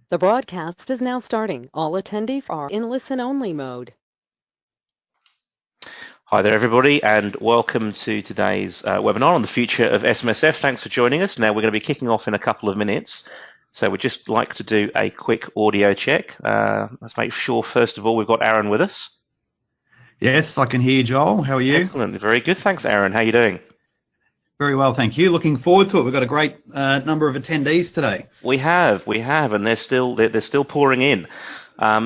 The broadcast is now starting. All attendees are in listen-only mode. Hi there, everybody, and welcome to today's webinar on the future of SMSF. Thanks for joining us. Now, we're going to be kicking off in a couple of minutes, so we'd just like to do a quick audio check. Let's make sure, first of all, we've got Aaron with us. Yes, I can hear you, Joel. How are you? Excellent. Very good. Thanks, Aaron. How are you doing? Very well, thank you. Looking forward to it. We've got a great number of attendees today. We have, and they're still pouring in.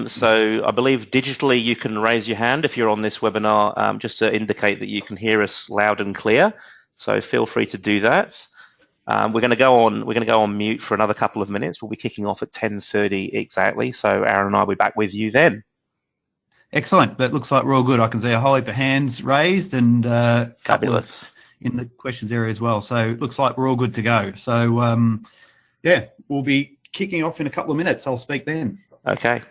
So I believe digitally you can raise your hand if you're on this webinar, just to indicate that you can hear us loud and clear. So feel free to do that. We're going to go on mute for another couple of minutes. We'll be kicking off at 10:30 exactly. So Aaron and I will be back with you then. Excellent. That looks like we're all good. I can see a whole heap of hands raised and a couple Fabulous. in the questions area as well. So it looks like we're all good to go. So yeah, we'll be kicking off in a couple of minutes. I'll speak then. Okay.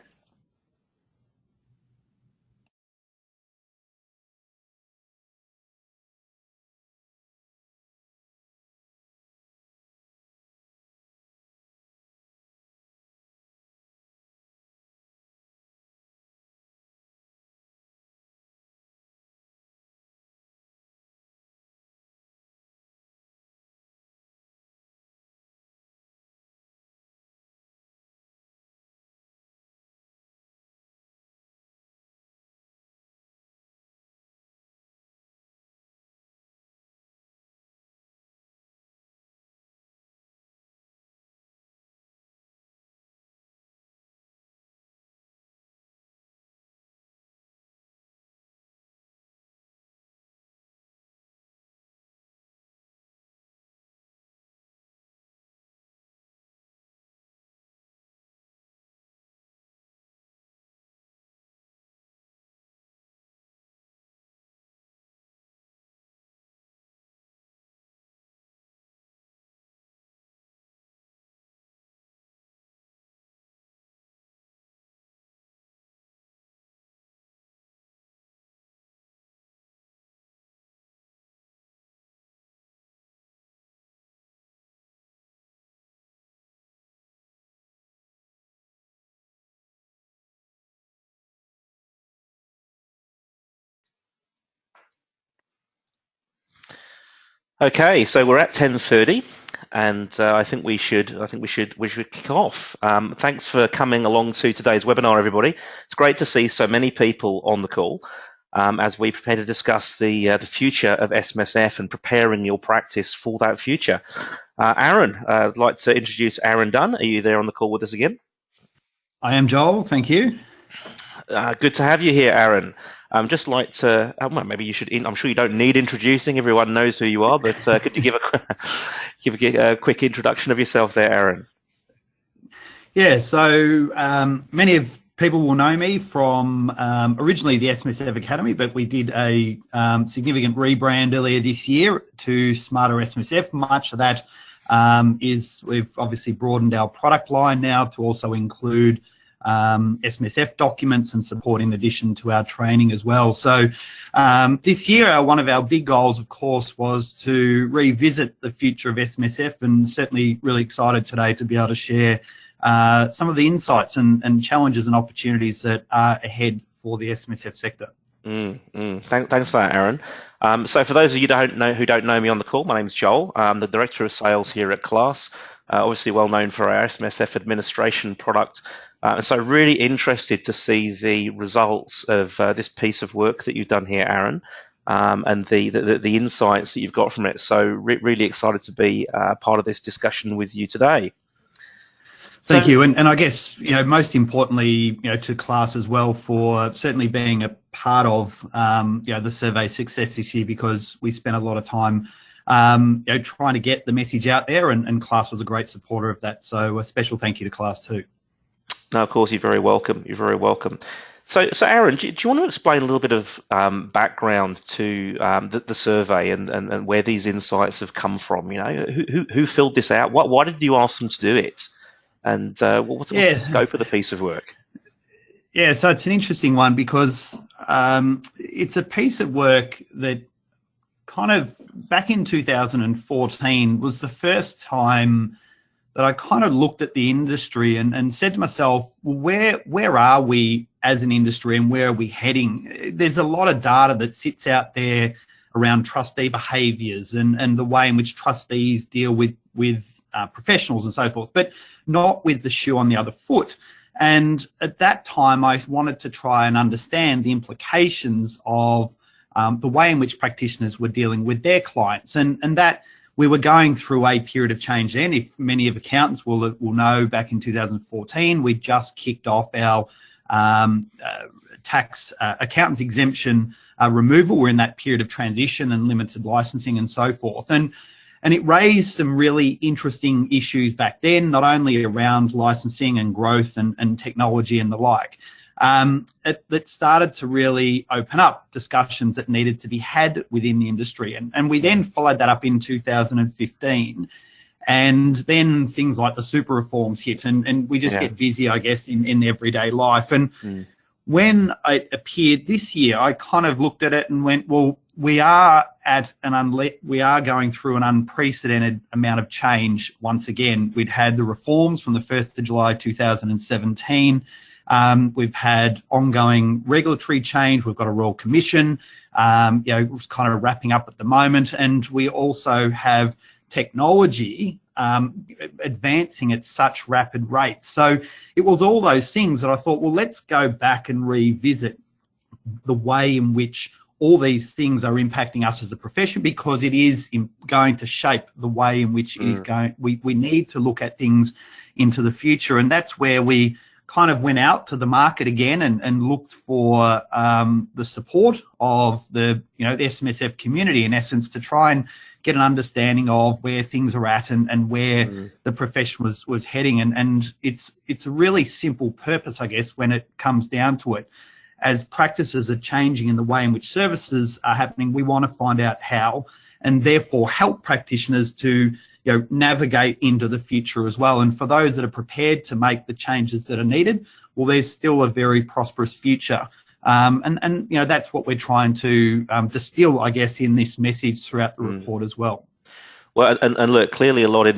Okay, so we're at 10:30, and I think we should kick off. Thanks for coming along to today's webinar, everybody. It's great to see so many people on the call as we prepare to discuss the future of SMSF and preparing your practice for that future. Aaron, I'd like to introduce Aaron Dunn. Are you there on the call with us again? I am, Joel. Thank you. Good to have you here, Aaron. Just like to, well, maybe you should. I'm sure you don't need introducing. Everyone knows who you are, but could you give a quick introduction of yourself there, Aaron? Yeah. So many of people will know me from originally the SMSF Academy, but we did a significant rebrand earlier this year to Smarter SMSF. Much of that is we've obviously broadened our product line now to also include SMSF documents and support in addition to our training as well. So this year, one of our big goals, of course, was to revisit the future of SMSF, and certainly really excited today to be able to share some of the insights and challenges and opportunities that are ahead for the SMSF sector. Thanks for that, Aaron. So for those of you who don't know me on the call, my name's Joel. I'm the Director of Sales here at Class, obviously well known for our SMSF administration product. So really interested to see the results of this piece of work that you've done here, Aaron, and the insights that you've got from it. So really excited to be part of this discussion with you today. Thank you, and I guess most importantly, to Class as well for certainly being a part of the survey success this year, because we spent a lot of time trying to get the message out there, and Class was a great supporter of that. So a special thank you to Class too. No, of course, you're very welcome. You're very welcome. So Aaron, do you want to explain a little bit of background to the survey and where these insights have come from? Who filled this out? Why did you ask them to do it? And what's the scope of the piece of work? Yeah, so it's an interesting one because it's a piece of work that kind of back in 2014 was the first time that I kind of looked at the industry and said to myself, well, where are we as an industry and where are we heading? There's a lot of data that sits out there around trustee behaviours and the way in which trustees deal with professionals and so forth, but not with the shoe on the other foot. And at that time, I wanted to try and understand the implications of the way in which practitioners were dealing with their clients, and that we were going through a period of change then. If many of accountants will know, back in 2014, we just kicked off our tax accountants exemption removal. We're in that period of transition and limited licensing and so forth. And it raised some really interesting issues back then, not only around licensing and growth and technology and the like. That started to really open up discussions that needed to be had within the industry. And we then followed that up in 2015. And then things like the super reforms hit, and we just get busy, I guess, in everyday life. And when it appeared this year, I kind of looked at it and went, well, we are going through an unprecedented amount of change once again. We'd had the reforms from the 1st of July 2017. We've had ongoing regulatory change. We've got a Royal Commission, it's kind of wrapping up at the moment. And we also have technology advancing at such rapid rates. So it was all those things that I thought, well, let's go back and revisit the way in which all these things are impacting us as a profession, because it is going to shape the way in which it is going. We need to look at things into the future, and that's where we kind of went out to the market again and looked for the support of the SMSF community, in essence, to try and get an understanding of where things are at and where the profession was heading. And it's a really simple purpose, I guess, when it comes down to it. As practices are changing in the way in which services are happening, we want to find out how, and therefore help practitioners to navigate into the future as well. And for those that are prepared to make the changes that are needed, well, there's still a very prosperous future. And that's what we're trying to distill, I guess, in this message throughout the report as well. Well, and look, clearly a lot of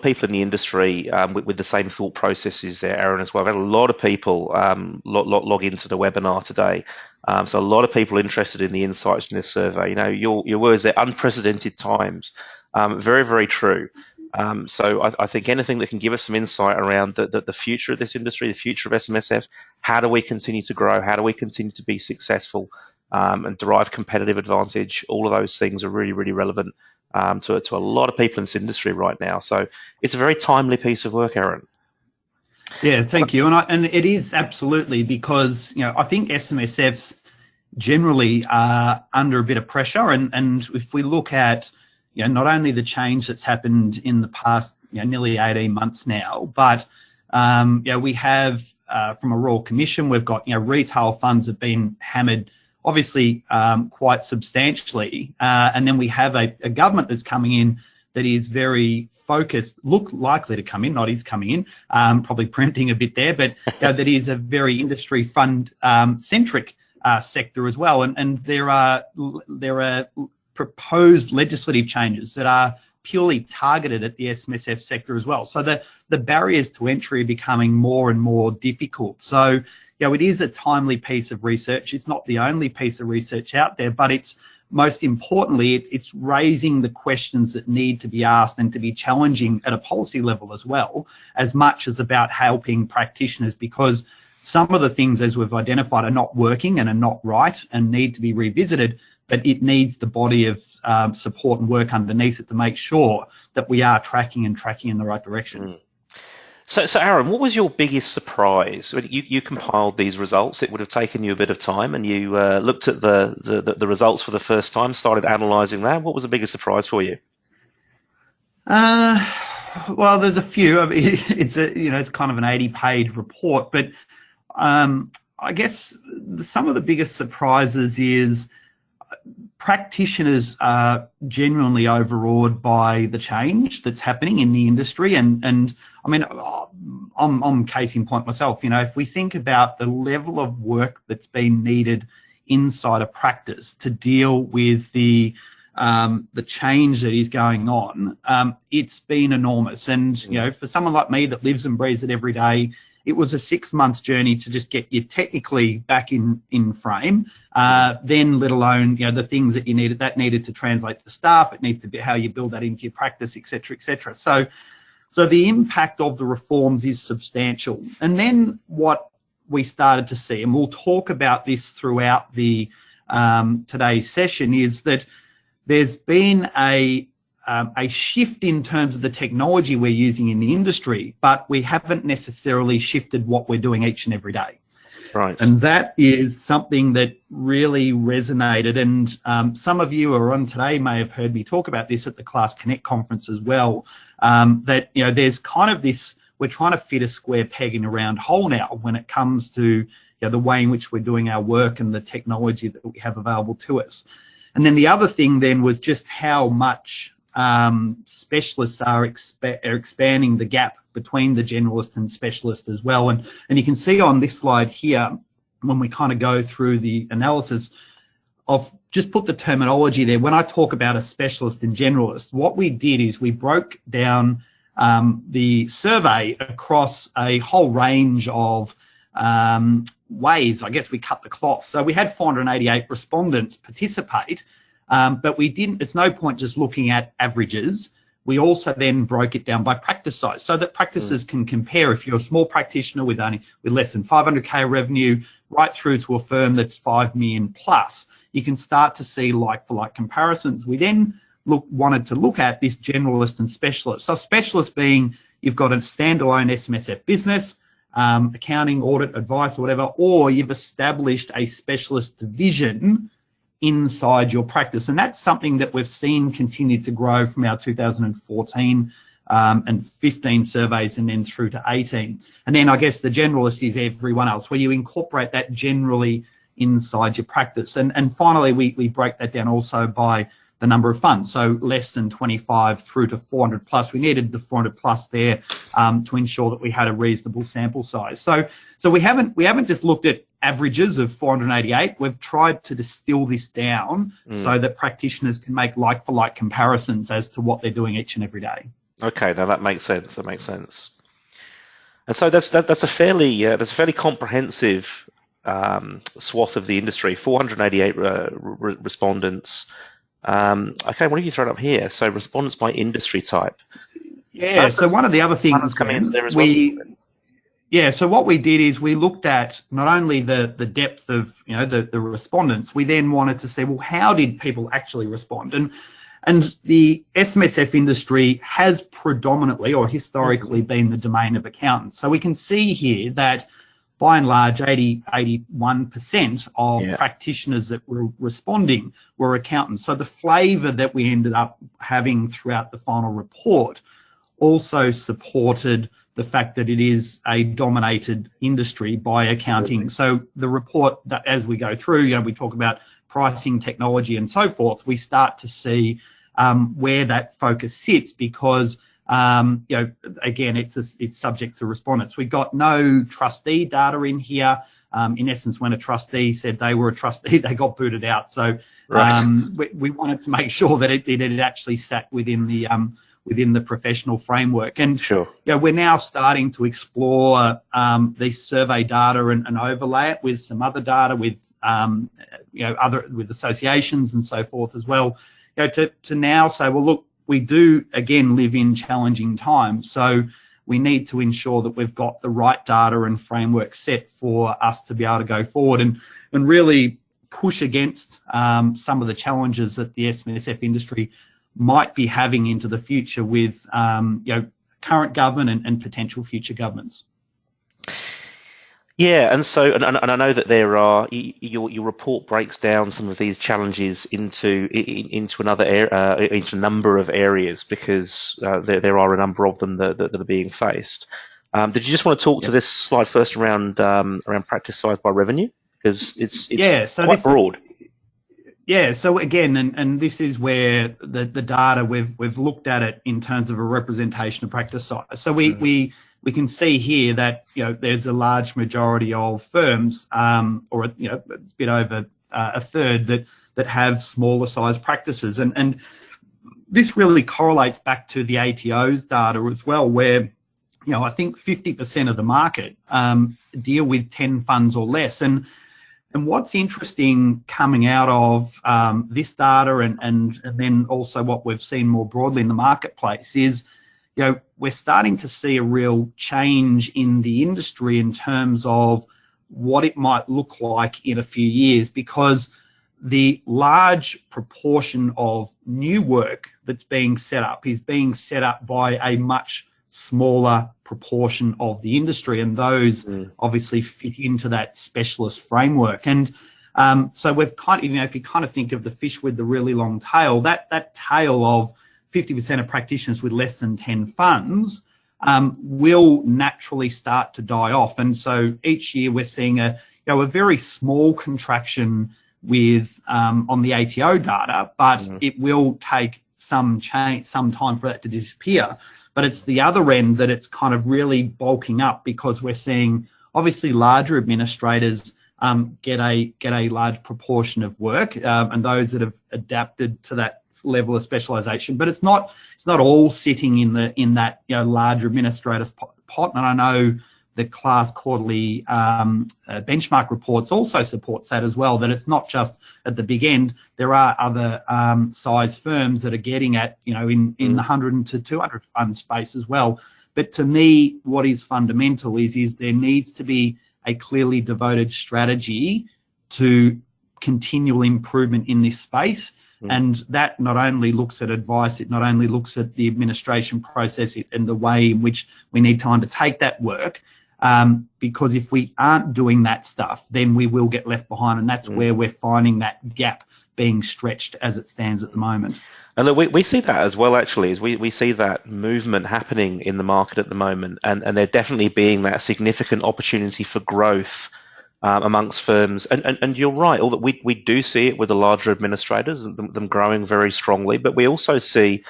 people in the industry with the same thought processes there, Aaron, as well. I've had a lot of people log into the webinar today. So a lot of people interested in the insights in this survey. Your words there, unprecedented times. Very, very true. So I think anything that can give us some insight around the future of this industry, the future of SMSF, how do we continue to grow, how do we continue to be successful and derive competitive advantage, all of those things are really, really relevant to a lot of people in this industry right now. So it's a very timely piece of work, Aaron. Yeah, thank you. And it is absolutely, because I think SMSFs generally are under a bit of pressure, and if we look at not only the change that's happened in the past nearly 18 months now, but we have from a Royal Commission, we've got retail funds have been hammered obviously quite substantially, and then we have a government that's coming in that is very focused, likely to come in, not is coming in, probably preempting a bit there, but that is a very industry fund centric sector as well, and there are proposed legislative changes that are purely targeted at the SMSF sector as well. So the barriers to entry are becoming more and more difficult. So it is a timely piece of research. It's not the only piece of research out there, but it's most importantly, it's raising the questions that need to be asked and to be challenging at a policy level as well, as much as about helping practitioners, because some of the things, as we've identified, are not working and are not right and need to be revisited, but it needs the body of support and work underneath it to make sure that we are tracking in the right direction. So Aaron, what was your biggest surprise? You compiled these results. It would have taken you a bit of time, and you looked at the results for the first time, started analysing that. What was the biggest surprise for you? Well, there's a few. I mean, it's kind of an 80-page report, but I guess some of the biggest surprises is practitioners are genuinely overawed by the change that's happening in the industry, and I mean, I'm case in point myself. If we think about the level of work that's been needed inside a practice to deal with the the change that is going on, it's been enormous. And, you know, for someone like me that lives and breathes it every day, it was a 6-month journey to just get you technically back in frame. Then, let alone, you know, the things that needed to translate to staff. It needs to be how you build that into your practice, et cetera, et cetera. So the impact of the reforms is substantial. And then what we started to see, and we'll talk about this throughout the today's session, is that there's been a shift in terms of the technology we're using in the industry, but we haven't necessarily shifted what we're doing each and every day. Right. And that is something that really resonated. And some of you who are on today may have heard me talk about this at the Class Connect conference as well, that, you know, there's kind of this, we're trying to fit a square peg in a round hole now when it comes to, you know, the way in which we're doing our work and the technology that we have available to us. And then the other thing then was just how much specialists are expanding the gap between the generalist and specialist as well. And you can see on this slide here, when we kind of go through the analysis of, just put the terminology there. When I talk about a specialist and generalist, what we did is we broke down the survey across a whole range of ways. I guess we cut the cloth. So we had 488 respondents participate, but we didn't, it's no point just looking at averages. We also then broke it down by practice size so that practices can compare. If you're a small practitioner with less than 500K revenue, right through to a firm that's 5 million plus, you can start to see like-for-like comparisons. We then wanted to look at this generalist and specialist. So specialist being, you've got a standalone SMSF business, accounting, audit, advice, or whatever, or you've established a specialist division inside your practice. And that's something that we've seen continue to grow from our 2014 and 15 surveys and then through to 18. And then I guess the generalist is everyone else, where you incorporate that generally inside your practice. And finally, we break that down also by the number of funds. So less than 25 through to 400 plus. We needed the 400 plus there to ensure that we had a reasonable sample size. So we haven't just looked at averages of 488. We've tried to distill this down so that practitioners can make like-for-like comparisons as to what they're doing each and every day. Okay, now that makes sense. That makes sense. And so that's a fairly comprehensive swath of the industry. 488 respondents. Okay, what have you thrown up here? So respondents by industry type. Yeah. So one of the other things coming into there as well. Yeah, so what we did is we looked at not only the depth of, you know, the respondents, we then wanted to say, well, how did people actually respond? And the SMSF industry has predominantly or historically been the domain of accountants. So we can see here that by and large, 81% of practitioners that were responding were accountants. So the flavour that we ended up having throughout the final report also supported the fact that it is a dominated industry by accounting. So the report, that as we go through, you know, we talk about pricing, technology, and so forth, we start to see where that focus sits because, you know, again, it's subject to respondents. We got no trustee data in here. In essence, when a trustee said they were a trustee, they got booted out. So we wanted to make sure that it had actually sat within the professional framework. And you know, we're now starting to explore these survey data and overlay it with some other data with you know, with associations and so forth as well. You know, to now say, well, look, we do again live in challenging times, so we need to ensure that we've got the right data and framework set for us to be able to go forward and really push against some of the challenges that the SMSF industry might be having into the future with you know, current government and potential future governments. Yeah, and so and I know that there are your report breaks down some of these challenges into another into a number of areas because there are a number of them that are being faced. Did you just want to talk to this slide first around practice size by revenue, because it's quite broad. Yeah, so again, and this is where the data we've looked at it in terms of a representation of practice size. So we can see here that, you know, there's a large majority of firms, or, you know, a bit over a third that have smaller size practices. And this really correlates back to the ATO's data as well, where I think 50% of the market deal with 10 funds or less. And what's interesting coming out of this data and then also what we've seen more broadly in the marketplace is, we're starting to see a real change in the industry in terms of what it might look like in a few years, because the large proportion of new work that's being set up is being set up by a much smaller proportion of the industry, and those obviously fit into that specialist framework. And so we've kind of, if you kind of think of the fish with the really long tail, that tail of 50% of practitioners with less than 10 funds will naturally start to die off. And so each year we're seeing a very small contraction with on the ATO data, but it will take some time for that to disappear. But it's the other end that it's kind of really bulking up, because we're seeing obviously larger administrators get a large proportion of work, and those that have adapted to that level of specialisation. But it's not all sitting in that larger administrators pot. And I know the class quarterly benchmark reports also supports that as well, that it's not just at the big end. There are other size firms that are getting at, in the 100 to 200 fund space as well. But to me, what is fundamental is there needs to be a clearly devoted strategy to continual improvement in this space. And that not only looks at advice, it not only looks at the administration process and the way in which we need to undertake that work, because if we aren't doing that stuff, then we will get left behind, and that's where we're finding that gap being stretched as it stands at the moment. And look, we see that as well, actually, as we see that movement happening in the market at the moment, and there definitely being that significant opportunity for growth amongst firms. And you're right, although we do see it with the larger administrators, them growing very strongly, but we also see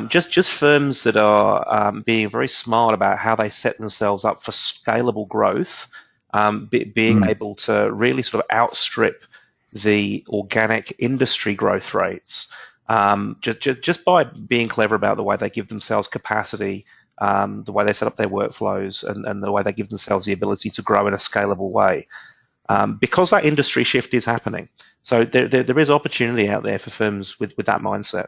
just firms that are being very smart about how they set themselves up for scalable growth, being able to really sort of outstrip the organic industry growth rates, just by being clever about the way they give themselves capacity, the way they set up their workflows, and the way they give themselves the ability to grow in a scalable way, because that industry shift is happening. So there is opportunity out there for firms with that mindset.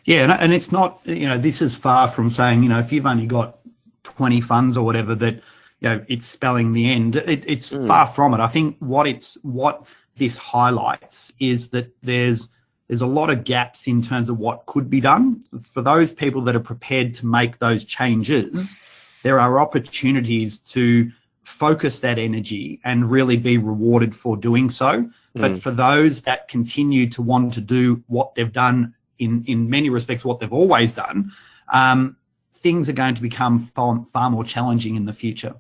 Yeah, and it's not, this is far from saying, if you've only got 20 funds or whatever, that, it's spelling the end. It's far from it. I think what this highlights is that there's a lot of gaps in terms of what could be done. For those people that are prepared to make those changes, there are opportunities to focus that energy and really be rewarded for doing so. But for those that continue to want to do what they've done in many respects, what they've always done, things are going to become far more challenging in the future.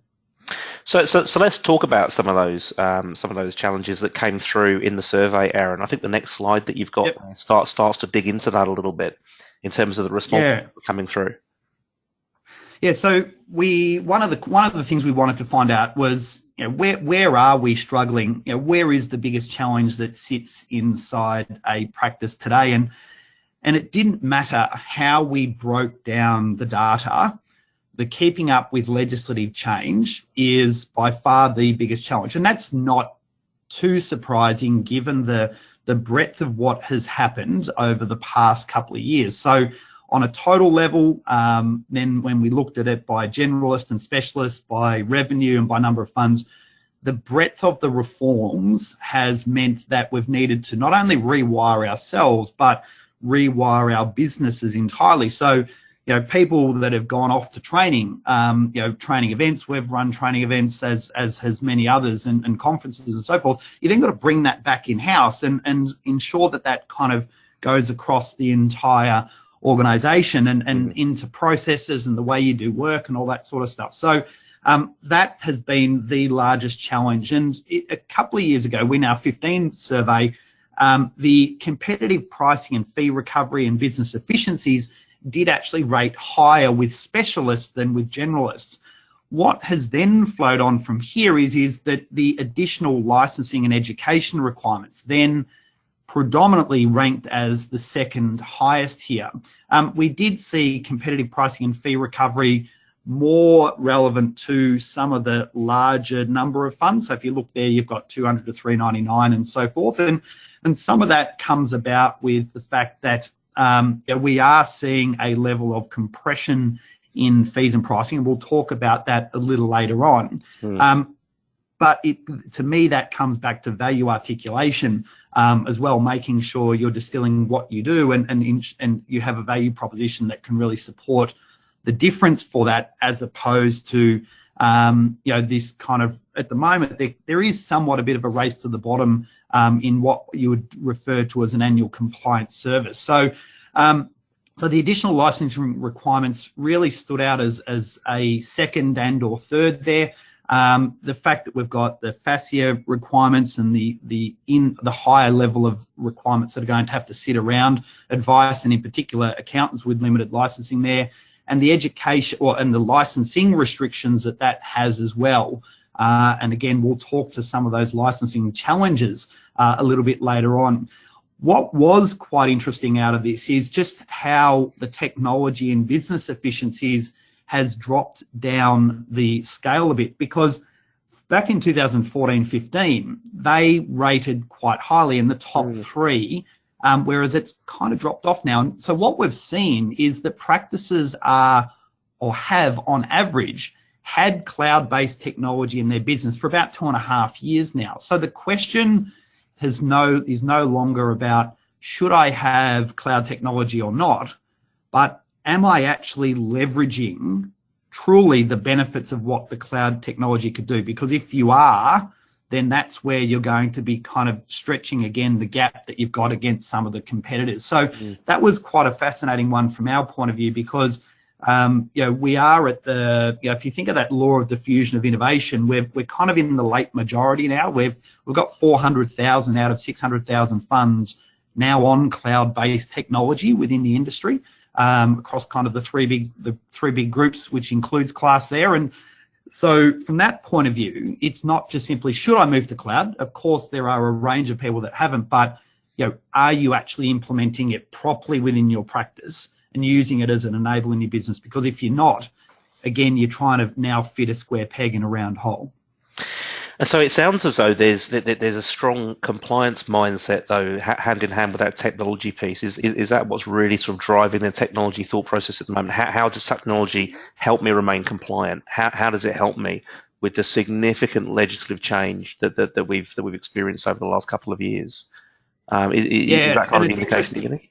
So let's talk about some of those challenges that came through in the survey, Aaron. I think the next slide that you've got starts to dig into that a little bit in terms of the response coming through. Yeah. So one of the things we wanted to find out was, where are we struggling? Where is the biggest challenge that sits inside a practice today? And it didn't matter how we broke down the data. The keeping up with legislative change is by far the biggest challenge. And that's not too surprising given the breadth of what has happened over the past couple of years. So on a total level, then when we looked at it by generalist and specialist, by revenue and by number of funds, the breadth of the reforms has meant that we've needed to not only rewire ourselves, but rewire our businesses entirely. So people that have gone off to training, training events, we've run training events as has many others, and conferences and so forth. You then got to bring that back in-house and ensure that kind of goes across the entire organisation and into processes and the way you do work and all that sort of stuff. So that has been the largest challenge. And a couple of years ago, in our 15 survey, the competitive pricing and fee recovery and business efficiencies did actually rate higher with specialists than with generalists. what has then flowed on from here is that the additional licensing and education requirements then predominantly ranked as the second highest here. We did see competitive pricing and fee recovery more relevant to some of the larger number of funds. So if you look there, you've got 200 to 399 and so forth. And some of that comes about with the fact that we are seeing a level of compression in fees and pricing, and we'll talk about that a little later on. But to me, that comes back to value articulation as well, making sure you're distilling what you do and you have a value proposition that can really support the difference for that, as opposed to this kind of, at the moment, there is somewhat a bit of a race to the bottom in what you would refer to as an annual compliance service. So the additional licensing requirements really stood out as a second and or third there. The fact that we've got the FASIA requirements and the higher level of requirements that are going to have to sit around advice, and in particular accountants with limited licensing there, and the education and the licensing restrictions that has as well. And again, we'll talk to some of those licensing challenges a little bit later on. What was quite interesting out of this is just how the technology and business efficiencies has dropped down the scale a bit, because back in 2014-15, they rated quite highly in the top three, whereas it's kind of dropped off now. And so what we've seen is that practices are, or have on average, had cloud-based technology in their business for about 2.5 years now. So the question is no longer about should I have cloud technology or not, but am I actually leveraging truly the benefits of what the cloud technology could do? Because if you are, then that's where you're going to be kind of stretching again the gap that you've got against some of the competitors. So that was quite a fascinating one from our point of view, because we are at the, if you think of that law of diffusion of innovation, we're kind of in the late majority now. We've got 400,000 out of 600,000 funds now on cloud-based technology within the industry, across kind of the three big groups, which includes Class there. And so from that point of view, it's not just simply should I move to cloud. Of course, there are a range of people that haven't, but are you actually implementing it properly within your practice and using it as an enabler in your business? Because if you're not, again, you're trying to now fit a square peg in a round hole. And so it sounds as though there's a strong compliance mindset, though, hand in hand with that technology piece. Is that what's really sort of driving the technology thought process at the moment? How does technology help me remain compliant? How does it help me with the significant legislative change that we've experienced over the last couple of years? Is that kind of the indication that you need?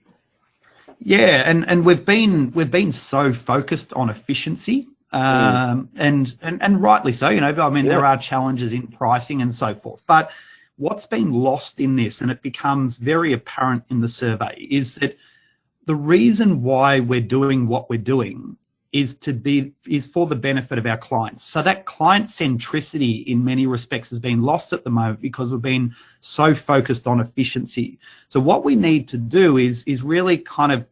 Yeah, and we've been so focused on efficiency, and rightly so. There are challenges in pricing and so forth. But what's been lost in this, and it becomes very apparent in the survey, is that the reason why we're doing what we're doing is for the benefit of our clients. So that client centricity in many respects has been lost at the moment because we've been so focused on efficiency. So what we need to do is really kind of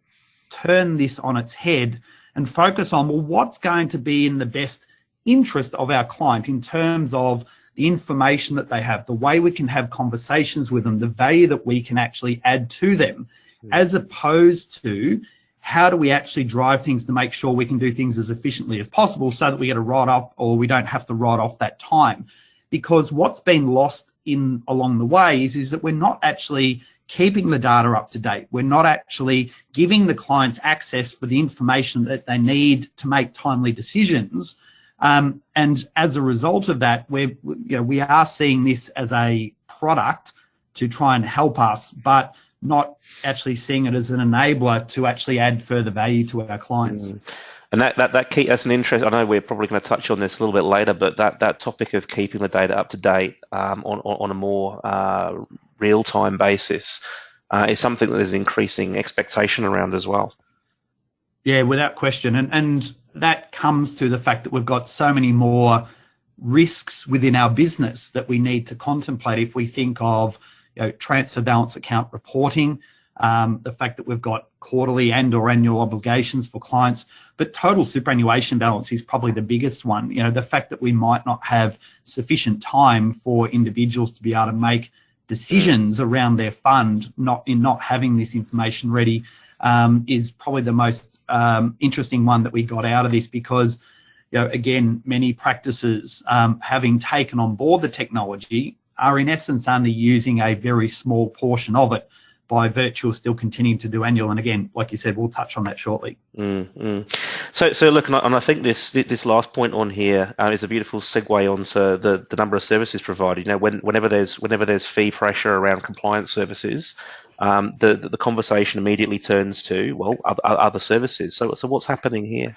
turn this on its head and focus on, well, what's going to be in the best interest of our client in terms of the information that they have, the way we can have conversations with them, the value that we can actually add to them, as opposed to how do we actually drive things to make sure we can do things as efficiently as possible so that we get a write-off, or we don't have to write off that time. Because what's been lost along the way is that we're not actually keeping the data up to date. We're not actually giving the clients access for the information that they need to make timely decisions. And as a result of that, we are seeing this as a product to try and help us, but not actually seeing it as an enabler to actually add further value to our clients. And that's an interest. I know we're probably going to touch on this a little bit later, but that topic of keeping the data up to date on a more real-time basis is something that there's increasing expectation around as well. Yeah, without question. And that comes to the fact that we've got so many more risks within our business that we need to contemplate if we think of transfer balance account reporting, the fact that we've got quarterly and or annual obligations for clients, but total superannuation balance is probably the biggest one. You know, the fact that we might not have sufficient time for individuals to be able to make decisions around their fund, not having this information ready, is probably the most interesting one that we got out of this, because, you know, again, many practices, having taken on board the technology, are in essence only using a very small portion of it, by virtue of still continuing to do annual. And again, like you said, we'll touch on that shortly. So look, and I think this last point on here is a beautiful segue onto the number of services provided. You know, whenever there's fee pressure around compliance services, the conversation immediately turns to, well, other services. So what's happening here?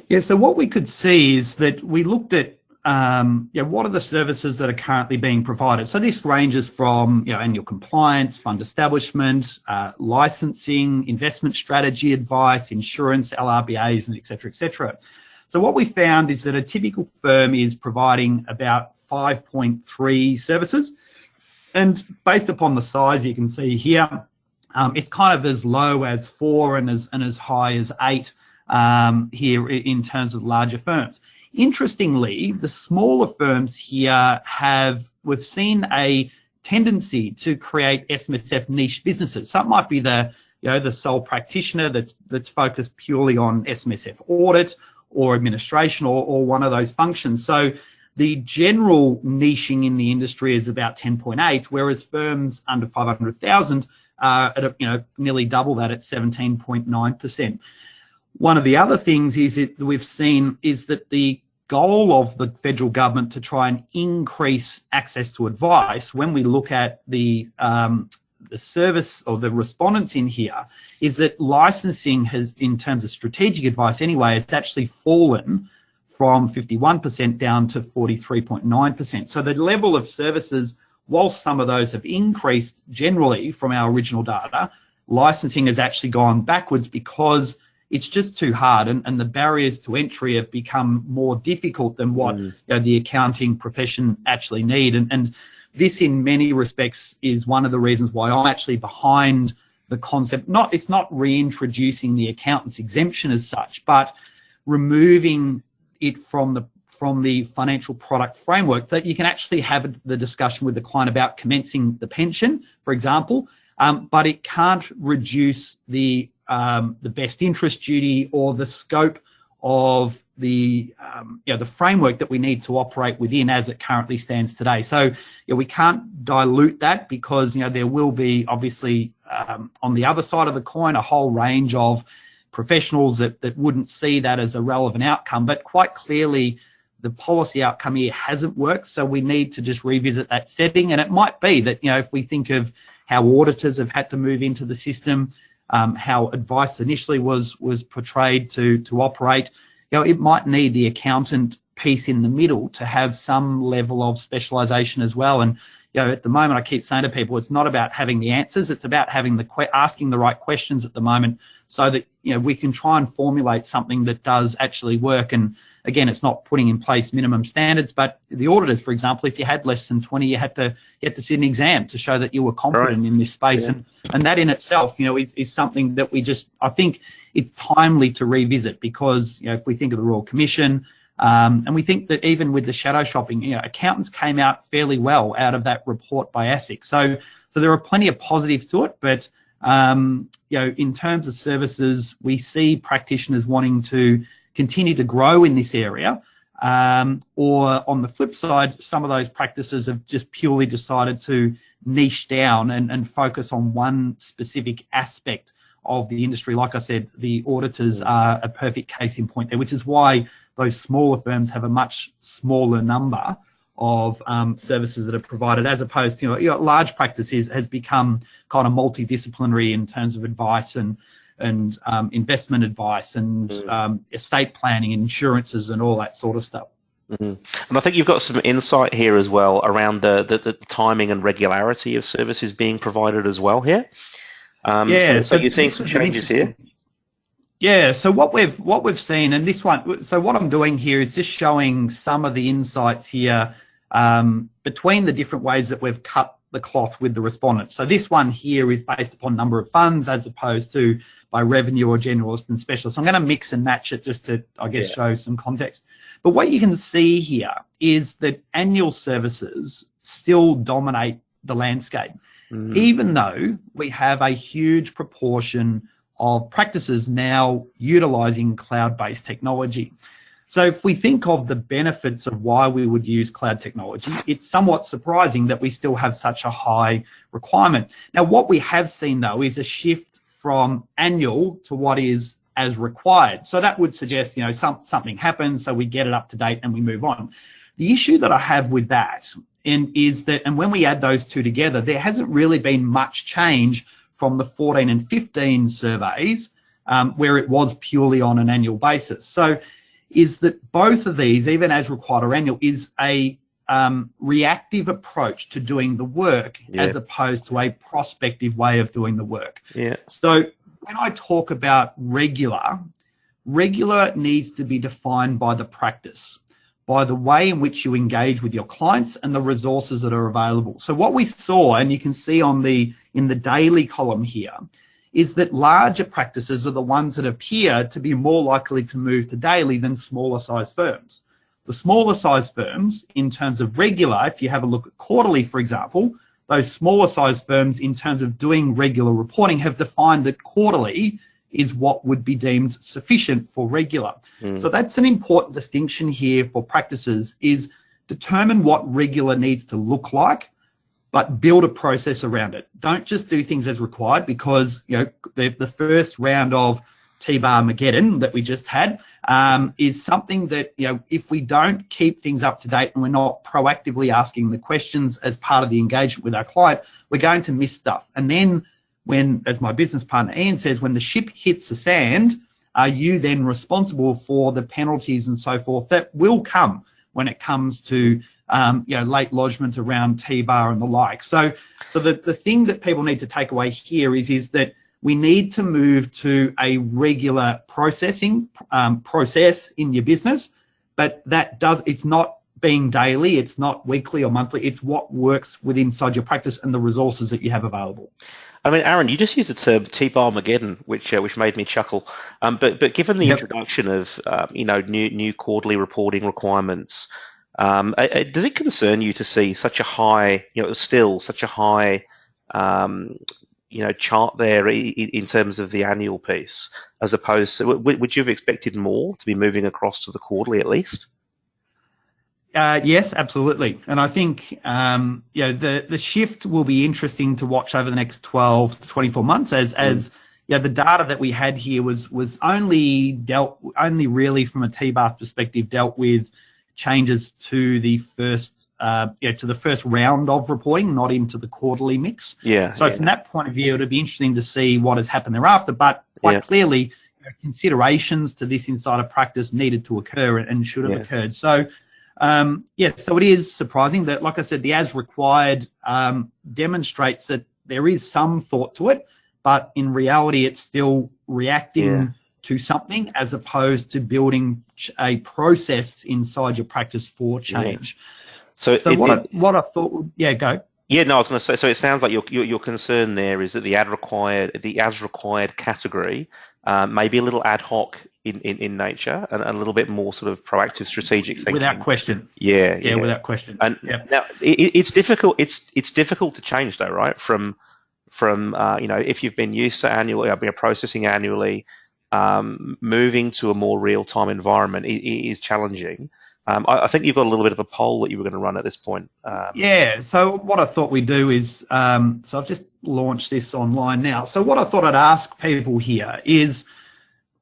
Yeah, so what we could see is that we looked at what are the services that are currently being provided. So this ranges from, you know, annual compliance, fund establishment, licensing, investment strategy advice, insurance, LRBAs, and et cetera, et cetera. So what we found is that a typical firm is providing about 5.3 services. And based upon the size, you can see here, it's kind of as low as 4 and as high as 8 here in terms of larger firms. Interestingly, the smaller firms here we've seen a tendency to create SMSF niche businesses. So it might be the sole practitioner that's focused purely on SMSF audit or administration or one of those functions. So the general niching in the industry is about 10.8, whereas firms under 500,000 are at nearly double that at 17.9%. One of the other things we've seen is that the goal of the federal government to try and increase access to advice, when we look at the service or the respondents in here, is that licensing has, in terms of strategic advice anyway, has actually fallen from 51% down to 43.9%. So the level of services, whilst some of those have increased generally from our original data, licensing has actually gone backwards because it's just too hard, and the barriers to entry have become more difficult than what the accounting profession actually need. And this, in many respects, is one of the reasons why I'm actually behind the concept. It's not reintroducing the accountant's exemption as such, but removing it from the financial product framework, that you can actually have the discussion with the client about commencing the pension, for example, but it can't reduce the best interest duty or the scope of the framework that we need to operate within as it currently stands today. So we can't dilute that, because there will be obviously on the other side of the coin a whole range of professionals that wouldn't see that as a relevant outcome, but quite clearly the policy outcome here hasn't worked. So we need to just revisit that setting. And it might be that if we think of how auditors have had to move into the system, how advice initially was portrayed to operate, it might need the accountant piece in the middle to have some level of specialisation as well. And at the moment, I keep saying to people, it's not about having the answers; it's about having asking the right questions at the moment, so that we can try and formulate something that does actually work. And again, it's not putting in place minimum standards, but the auditors, for example, if you had less than 20, you had to sit an exam to show that you were competent in this space. Yeah. And that in itself, is something that I think it's timely to revisit, because, if we think of the Royal Commission, and we think that even with the shadow shopping, accountants came out fairly well out of that report by ASIC. So there are plenty of positives to it, but, in terms of services, we see practitioners wanting to continue to grow in this area, or on the flip side, some of those practices have just purely decided to niche down and focus on one specific aspect of the industry. Like I said, the auditors are a perfect case in point there, which is why those smaller firms have a much smaller number of services that are provided, as opposed to large practices has become kind of multidisciplinary in terms of advice and investment advice and estate planning, insurances, and all that sort of stuff. And I think you've got some insight here as well around the timing and regularity of services being provided as well here. So you're seeing some changes here. Yeah. So what we've seen, and this one. So what I'm doing here is just showing some of the insights here between the different ways that we've cut the cloth with the respondents. So this one here is based upon number of funds as opposed to by revenue or generalist and specialist. I'm going to mix and match it just to, I guess, show some context. But what you can see here is that annual services still dominate the landscape, even though we have a huge proportion of practices now utilizing cloud-based technology. So if we think of the benefits of why we would use cloud technology, it's somewhat surprising that we still have such a high requirement. Now, what we have seen, though, is a shift from annual to what is as required. So that would suggest, you know, something happens, so we get it up to date and we move on. The issue that I have with that is that, and when we add those two together, there hasn't really been much change from the 14 and 15 surveys where it was purely on an annual basis. So is that both of these, even as required or annual, is a reactive approach to doing the work as opposed to a prospective way of doing the work. So when I talk about regular needs to be defined by the practice, by the way in which you engage with your clients and the resources that are available. So what we saw, and you can see on in the daily column here, is that larger practices are the ones that appear to be more likely to move to daily than smaller size firms. The smaller size firms, in terms of regular, if you have a look at quarterly, for example, those smaller size firms in terms of doing regular reporting have defined that quarterly is what would be deemed sufficient for regular. So that's an important distinction here for practices, is determine what regular needs to look like, but build a process around it. Don't just do things as required, because, you know, the first round of T-bar Mageddon that we just had is something that, you know, if we don't keep things up to date and we're not proactively asking the questions as part of the engagement with our client, we're going to miss stuff. And then when, as my business partner Ian says, when the ship hits the sand, are you then responsible for the penalties and so forth that will come when it comes to you know, late lodgement around T-bar and the like. So the thing that people need to take away here is that we need to move to a regular process in your business, but it's not being daily, it's not weekly or monthly, it's what works inside your practice and the resources that you have available. I mean, Aaron, you just used the term T-bar Mageddon, which made me chuckle. But given the introduction of you know, new quarterly reporting requirements, does it concern you to see such a high, you know, still such a high, you know, chart there in terms of the annual piece, as opposed to, would you have expected more to be moving across to the quarterly at least? Yes, absolutely. And I think, you know, the shift will be interesting to watch over the next 12 to 24 months as you know, the data that we had here was only really from a T-bar perspective dealt with changes to the first round of reporting, not into the quarterly mix. So from that point of view, it'll be interesting to see what has happened thereafter. But quite clearly, you know, considerations to this inside of practice needed to occur and should have occurred. So so it is surprising that, like I said, the as required demonstrates that there is some thought to it, but in reality, it's still reacting to something as opposed to building a process inside your practice for change. So what I thought, go. Yeah, no, I was going to say. So it sounds like your concern there is that the as required category may be a little ad hoc in nature and a little bit more sort of proactive, strategic thinking. Without question. Yeah, without question. And now it's difficult. It's difficult to change though, right? From you know, if you've been used to annually, processing annually, moving to a more real-time environment is challenging. I think you've got a little bit of a poll that you were going to run at this point. So what I thought we'd do is, so I've just launched this online now. So what I thought I'd ask people here is,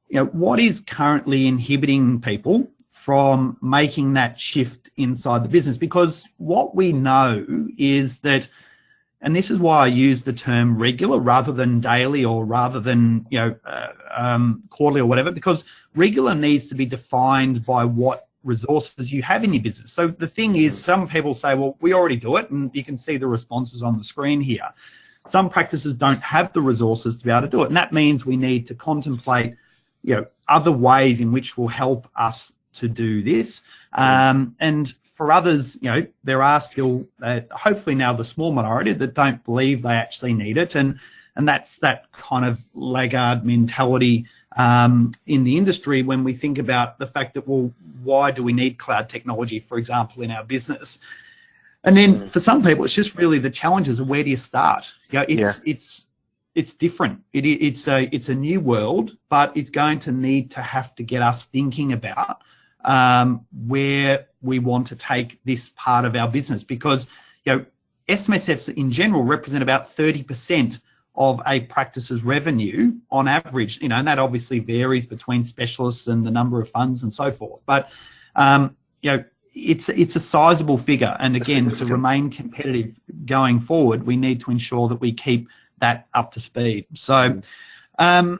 you know, what is currently inhibiting people from making that shift inside the business? Because what we know is that, and this is why I use the term regular rather than daily or rather than, you know, quarterly or whatever, because regular needs to be defined by what resources you have in your business. So the thing is, some people say, well, we already do it, and you can see the responses on the screen here. Some practices don't have the resources to be able to do it, and that means we need to contemplate, you know, other ways in which will help us to do this. And for others, there are still, hopefully now, the small minority that don't believe they actually need it. And that's that kind of laggard mentality in the industry when we think about the fact that, well, why do we need cloud technology, for example, in our business? And then for some people, it's just really the challenges of where do you start? It's different. It's a new world, but it's going to have to get us thinking about where we want to take this part of our business, because SMSFs in general represent about 30% of a practice's revenue on average, and that obviously varies between specialists and the number of funds and so forth. But it's a sizable figure, and again, to remain competitive going forward, we need to ensure that we keep that up to speed. So, I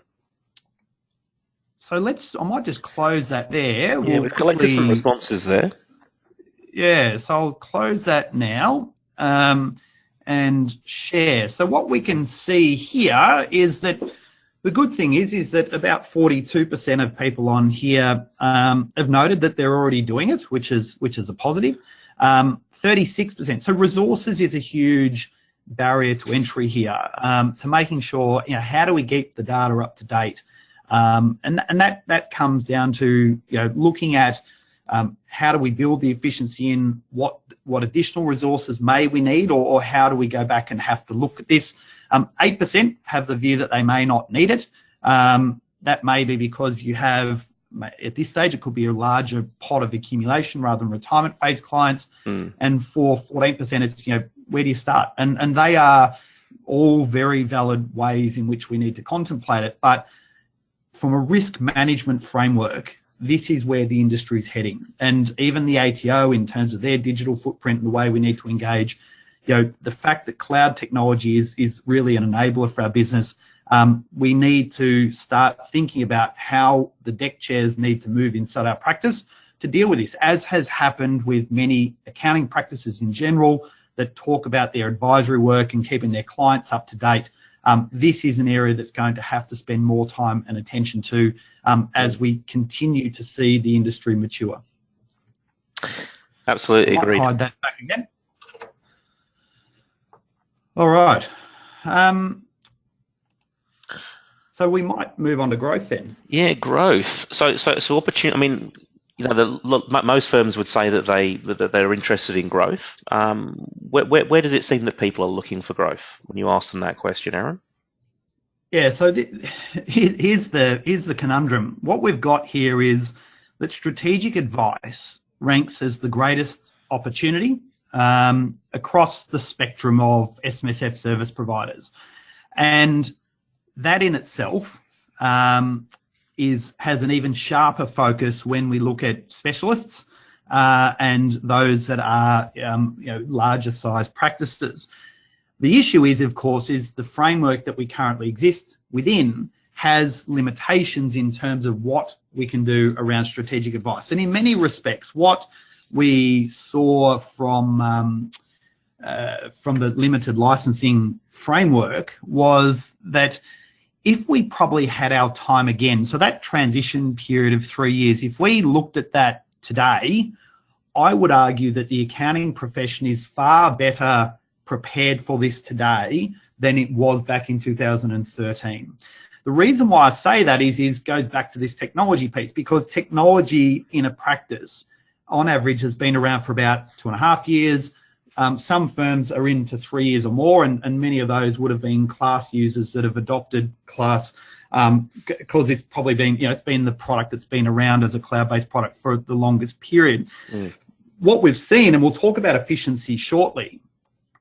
might just close that there. Yeah, we've collected some responses there. Yeah, so I'll close that now and share. So what we can see here is that the good thing is that about 42% of people on here have noted that they're already doing it, which is a positive. 36%. So resources is a huge barrier to entry here, to making sure, how do we keep the data up to date? And that comes down to, looking at how do we build the efficiency in what additional resources may we need, or how do we go back and have to look at this? 8% have the view that they may not need it. That may be because you have, at this stage, it could be a larger pot of accumulation rather than retirement phase clients. And for 14%, it's, where do you start? And they are all very valid ways in which we need to contemplate it. But from a risk management framework, this is where the industry is heading. And even the ATO, in terms of their digital footprint and the way we need to engage, the fact that cloud technology is really an enabler for our business, we need to start thinking about how the deck chairs need to move inside our practice to deal with this, as has happened with many accounting practices in general that talk about their advisory work and keeping their clients up to date. This is an area that's going to have to spend more time and attention to as we continue to see the industry mature. Absolutely agreed. Hide that back again. All right. So we might move on to growth then. Yeah, growth. So opportunity. I mean, most firms would say that they're interested in growth. Where does it seem that people are looking for growth when you ask them that question, Aaron? Yeah. So here's the conundrum. What we've got here is that strategic advice ranks as the greatest opportunity across the spectrum of SMSF service providers, and that in itself has an even sharper focus when we look at specialists and those that are larger size practices. The issue is, of course, the framework that we currently exist within has limitations in terms of what we can do around strategic advice. And in many respects, what we saw from the limited licensing framework was that if we probably had our time again, so that transition period of 3 years, if we looked at that today, I would argue that the accounting profession is far better prepared for this today than it was back in 2013. The reason why I say that is goes back to this technology piece, because technology in a practice on average has been around for about 2.5 years. Some firms are into 3 years or more, and many of those would have been class users that have adopted class because it's probably been, it's been the product that's been around as a cloud-based product for the longest period. What we've seen, and we'll talk about efficiency shortly,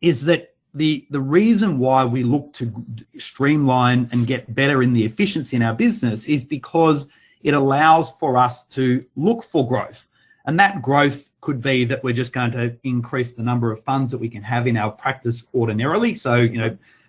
is that the reason why we look to streamline and get better in the efficiency in our business is because it allows for us to look for growth. And that growth could be that we're just going to increase the number of funds that we can have in our practice ordinarily, so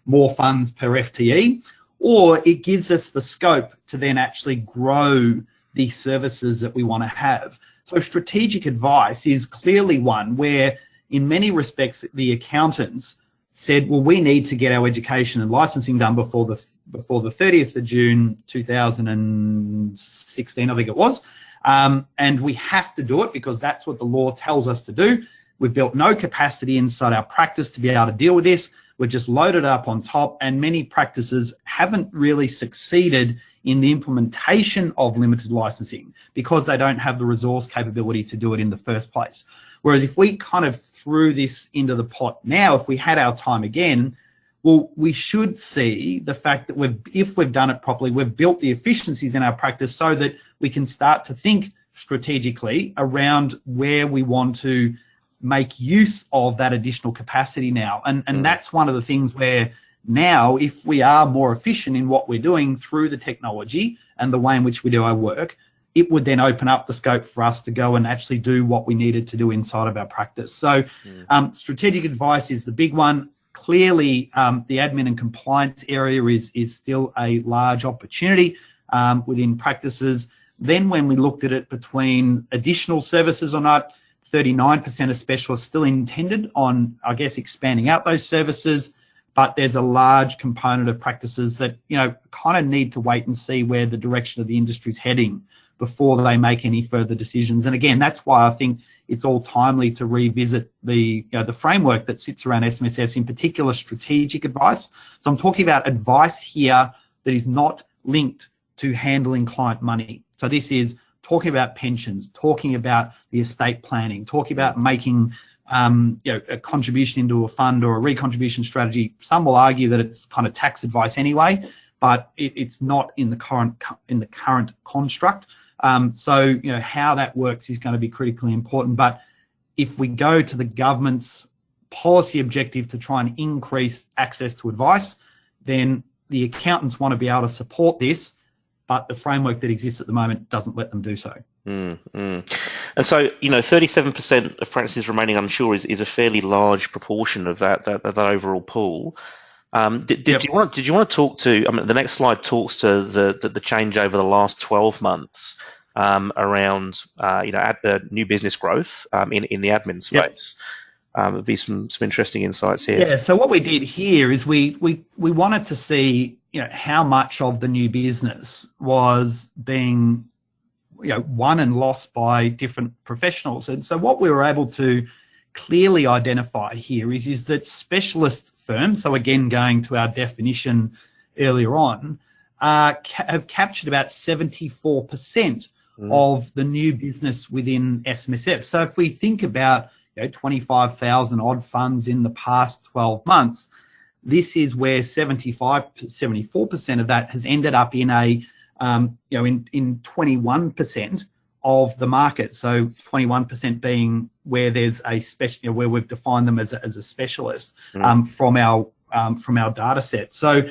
more funds per FTE, or it gives us the scope to then actually grow the services that we want to have. So strategic advice is clearly one where, in many respects, the accountants said, well, we need to get our education and licensing done before the 30th of June 2016, I think it was. And we have to do it because that's what the law tells us to do. We've built no capacity inside our practice to be able to deal with this. We've just loaded up on top, and many practices haven't really succeeded in the implementation of limited licensing because they don't have the resource capability to do it in the first place. Whereas if we kind of threw this into the pot now, if we had our time again, well, we should see the fact that if we've done it properly, we've built the efficiencies in our practice so that we can start to think strategically around where we want to make use of that additional capacity now. And that's one of the things where now, if we are more efficient in what we're doing through the technology and the way in which we do our work, it would then open up the scope for us to go and actually do what we needed to do inside of our practice. So strategic advice is the big one. Clearly, the admin and compliance area is still a large opportunity within practices. Then when we looked at it between additional services or not, 39% of specialists still intended on, I guess, expanding out those services, but there's a large component of practices that, kind of need to wait and see where the direction of the industry is heading before they make any further decisions. And again, that's why I think it's all timely to revisit the framework that sits around SMSFs, in particular strategic advice. So I'm talking about advice here that is not linked to handling client money. So this is talking about pensions, talking about the estate planning, talking about making a contribution into a fund or a recontribution strategy. Some will argue that it's kind of tax advice anyway, but it's not in the current construct. So how that works is going to be critically important. But if we go to the government's policy objective to try and increase access to advice, then the accountants want to be able to support this, but the framework that exists at the moment doesn't let them do so. And so, 37% of practices remaining unsure is a fairly large proportion of that overall pool. Did you want to talk to? I mean, the next slide talks to the change over the last 12 months around new business growth in the admin space. There'd be some interesting insights here. Yeah. So what we did here is we wanted to see how much of the new business was being won and lost by different professionals. And so what we were able to clearly identify here is that specialist firms, so again going to our definition earlier on, have captured about 74% of the new business within SMSF. So if we think about 25,000 odd funds in the past 12 months, this is where 74% of that has ended up in in 21% of the market. So 21% being where there's a special, where we've defined them as a specialist from our data set. So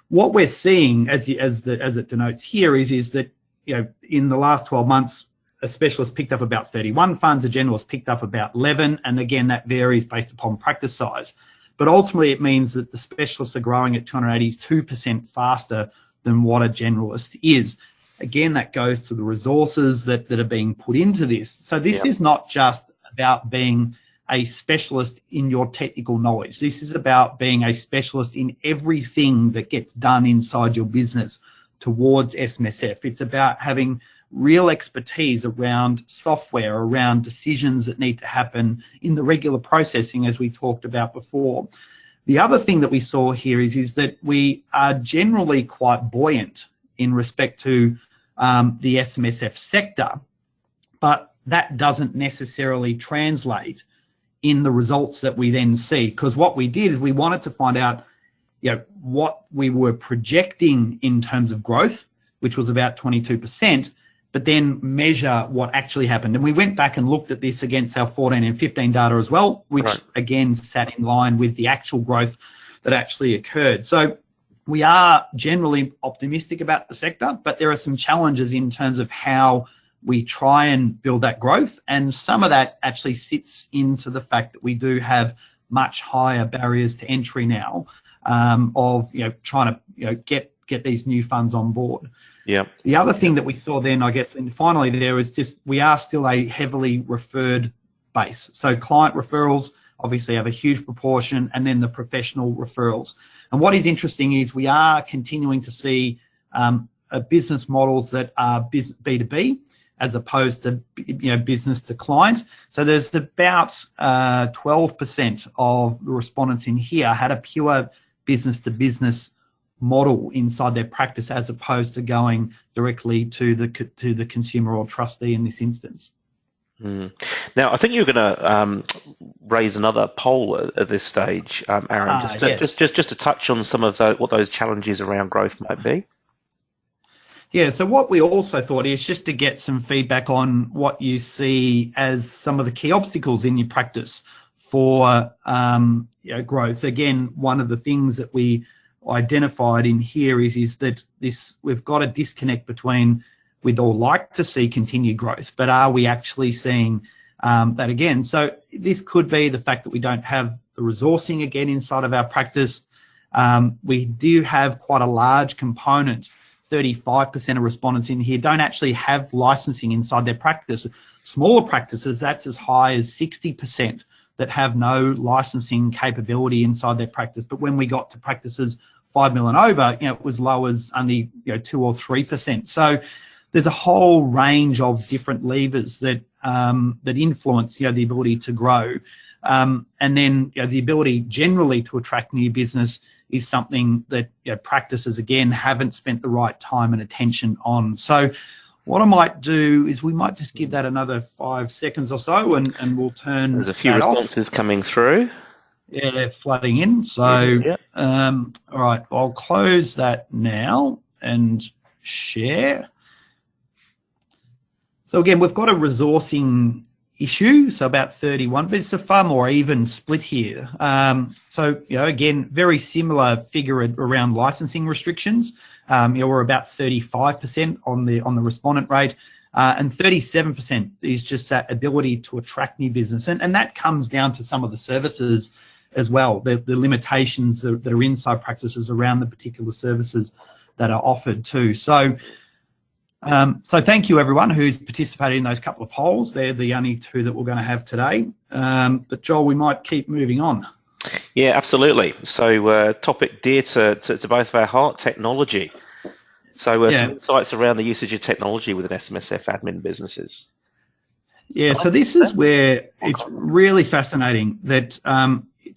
what we're seeing, as it denotes here, is that in the last 12 months, a specialist picked up about 31 funds, a generalist picked up about 11, and again that varies based upon practice size. But ultimately, it means that the specialists are growing at 282% faster than what a generalist is. Again, that goes to the resources that are being put into this. So this is not just about being a specialist in your technical knowledge. This is about being a specialist in everything that gets done inside your business towards SMSF. It's about having real expertise around software, around decisions that need to happen in the regular processing, as we talked about before. The other thing that we saw here is that we are generally quite buoyant in respect to the SMSF sector, but that doesn't necessarily translate in the results that we then see. Because what we did is we wanted to find out what we were projecting in terms of growth, which was about 22%, but then measure what actually happened. And we went back and looked at this against our 14 and 15 data as well, which again sat in line with the actual growth that actually occurred. So we are generally optimistic about the sector, but there are some challenges in terms of how we try and build that growth. And some of that actually sits into the fact that we do have much higher barriers to entry now of trying to get these new funds on board. Yeah. The other thing that we saw then, I guess, and finally there is just we are still a heavily referred base. So client referrals obviously have a huge proportion, and then the professional referrals. And what is interesting is we are continuing to see business models that are B2B, but then as opposed to business to client. So there's about 12% of the respondents in here had a pure business to business model inside their practice as opposed to going directly to the consumer or trustee in this instance. Now, I think you're going to raise another poll at this stage, Aaron, just to touch on some of what those challenges around growth might be. Yeah, so what we also thought is just to get some feedback on what you see as some of the key obstacles in your practice for growth. Again, one of the things that we identified in here is that we've got a disconnect between we'd all like to see continued growth, but are we actually seeing that again? So this could be the fact that we don't have the resourcing again inside of our practice. We do have quite a large component. 35% of respondents in here don't actually have licensing inside their practice. Smaller practices, that's as high as 60% that have no licensing capability inside their practice. But when we got to practices 5 million and over, it was low as only 2 or 3%. So there's a whole range of different levers that influence the ability to grow, and then the ability generally to attract new business is something that practices again haven't spent the right time and attention on. So what I might do is we might just give that another 5 seconds or so, and we'll turn. There's a few responses coming through. Yeah, they're flooding in. So all right, I'll close that now and share. So again, we've got a resourcing issue, so about 31, but it's a far more even split here. So again, very similar figure around licensing restrictions. We're about 35% on the respondent rate, and 37% is just that ability to attract new business, and that comes down to some of the services as well, the limitations that are inside practices around the particular services that are offered too. So thank you everyone who's participated in those couple of polls. They're the only 2 that we're going to have today. But Joel, we might keep moving on. Yeah, absolutely. So topic dear to both of our heart, technology. So some insights around the usage of technology within SMSF admin businesses. Yeah, so this is where it's really fascinating that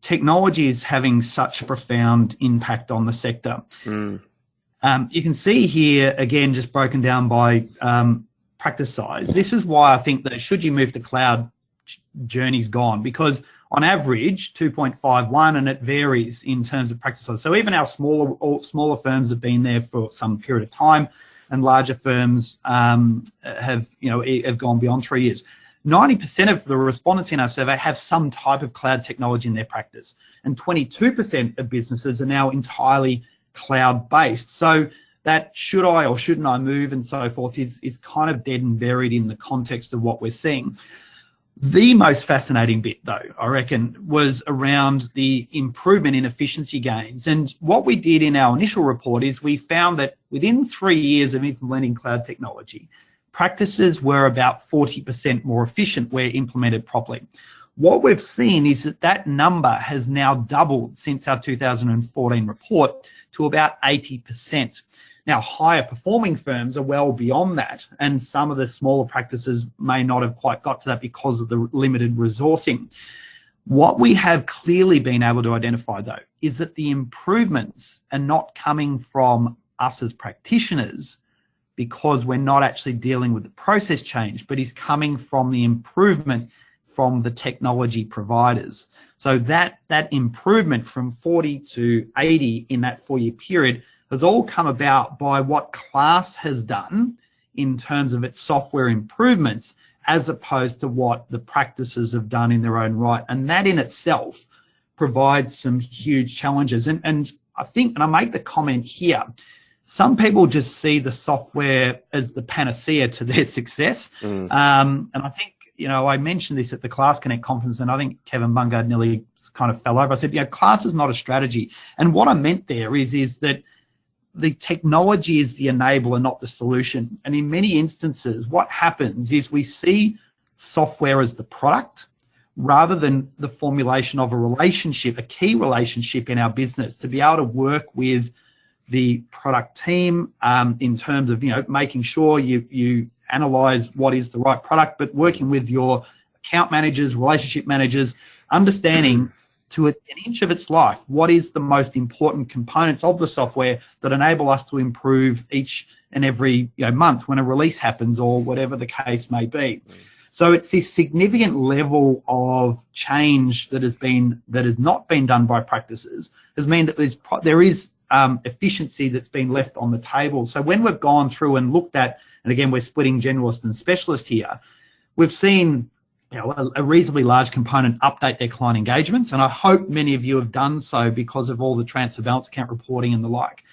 technology is having such a profound impact on the sector. You can see here, again, just broken down by practice size. This is why I think that should you move to cloud, journey's gone, because on average, 2.51, and it varies in terms of practice size. So even our smaller firms have been there for some period of time, and larger firms have gone beyond 3 years. 90% of the respondents in our survey have some type of cloud technology in their practice, and 22% of businesses are now entirely cloud-based. So that should I or shouldn't I move and so forth is kind of dead and buried in the context of what we're seeing. The most fascinating bit, though, I reckon, was around the improvement in efficiency gains. And what we did in our initial report is we found that within 3 years of implementing cloud technology, practices were about 40% more efficient where implemented properly. What we've seen is that number has now doubled since our 2014 report to about 80%. Now, higher performing firms are well beyond that, and some of the smaller practices may not have quite got to that because of the limited resourcing. What we have clearly been able to identify, though, is that the improvements are not coming from us as practitioners because we're not actually dealing with the process change, but is coming from the improvement from the technology providers. So that improvement from 40 to 80 in that 4-year period has all come about by what Class has done in terms of its software improvements, as opposed to what the practices have done in their own right. And that in itself provides some huge challenges. And I think, and I make the comment here, some people just see the software as the panacea to their success. And I think, I mentioned this at the Class Connect conference, and I think Kevin Bungard nearly kind of fell over. I said, Class is not a strategy. And what I meant there is that the technology is the enabler, not the solution. And in many instances, what happens is we see software as the product rather than the formulation of a relationship, a key relationship in our business, to be able to work with the product team in terms of making sure you analyze what is the right product, but working with your account managers, relationship managers, understanding to an inch of its life what is the most important components of the software that enable us to improve each and every month when a release happens or whatever the case may be. So it's this significant level of change that has not been done by practices has meant that there is efficiency that's been left on the table. So when we've gone through and looked at, and again we're splitting generalist and specialist here, we've seen a reasonably large component update their client engagements, and I hope many of you have done so because of all the transfer balance account reporting and the like.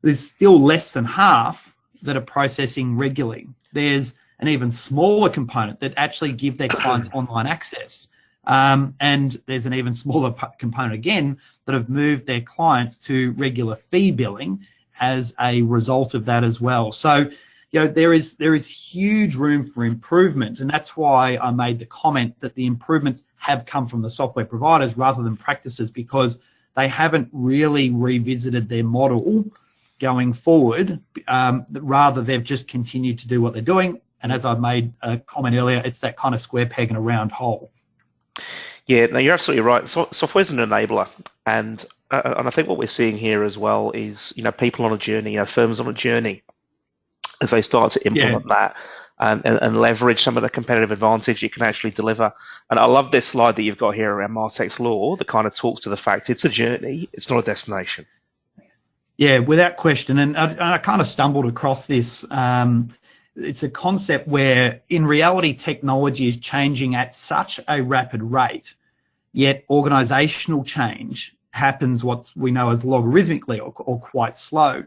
There's still less than half that are processing regularly. There's an even smaller component that actually give their clients online access. And there's an even smaller component again that have moved their clients to regular fee billing as a result of that as well. So, there is huge room for improvement, and that's why I made the comment that the improvements have come from the software providers rather than practices, because they haven't really revisited their model going forward. Rather, they've just continued to do what they're doing. And as I made a comment earlier, it's that kind of square peg in a round hole. Yeah, no, you're absolutely right. Software is an enabler, and I think what we're seeing here as well is people on a journey, firms on a journey, as they start to implement that and leverage some of the competitive advantage you can actually deliver. And I love this slide that you've got here around Martech's law that kind of talks to the fact it's a journey, it's not a destination. Yeah, without question. And I kind of stumbled across this. It's a concept where in reality technology is changing at such a rapid rate, yet organizational change happens what we know as logarithmically or quite slow.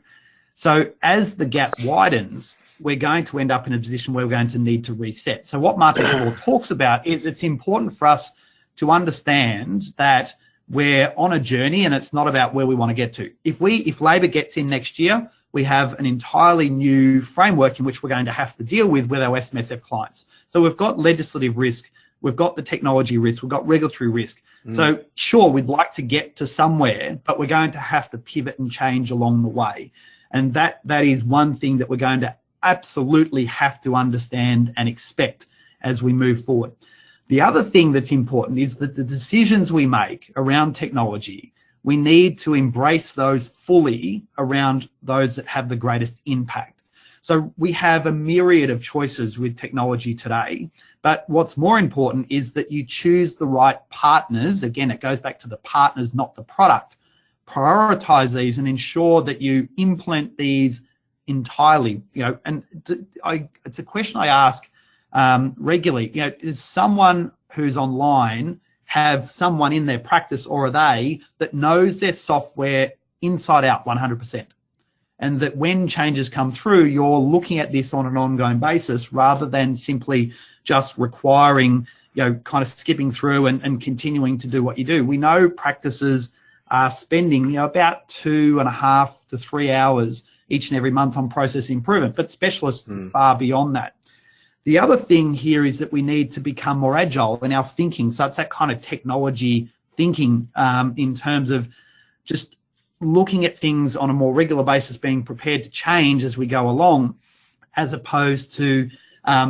So as the gap widens, we're going to end up in a position where we're going to need to reset. So what Martech's law talks about is it's important for us to understand that we're on a journey and it's not about where we want to get to. If Labor gets in next year, we have an entirely new framework in which we're going to have to deal with our SMSF clients. So we've got legislative risk, we've got the technology risk, we've got regulatory risk. So sure, we'd like to get to somewhere, but we're going to have to pivot and change along the way. And that is one thing that we're going to absolutely have to understand and expect as we move forward. The other thing that's important is that the decisions we make around technology, we need to embrace those fully around those that have the greatest impact. So we have a myriad of choices with technology today, but what's more important is that you choose the right partners. Again, it goes back to the partners, not the product. Prioritize these and ensure that you implement these entirely. And it's a question I ask regularly. Is someone who's online have someone in their practice, or are they that knows their software inside out 100%? And that when changes come through, you're looking at this on an ongoing basis rather than simply just requiring, kind of skipping through and continuing to do what you do. We know practices are spending, about 2.5 to 3 hours each and every month on process improvement, but specialists far beyond that. The other thing here is that we need to become more agile in our thinking. So it's that kind of technology thinking in terms of just looking at things on a more regular basis, being prepared to change as we go along, as opposed to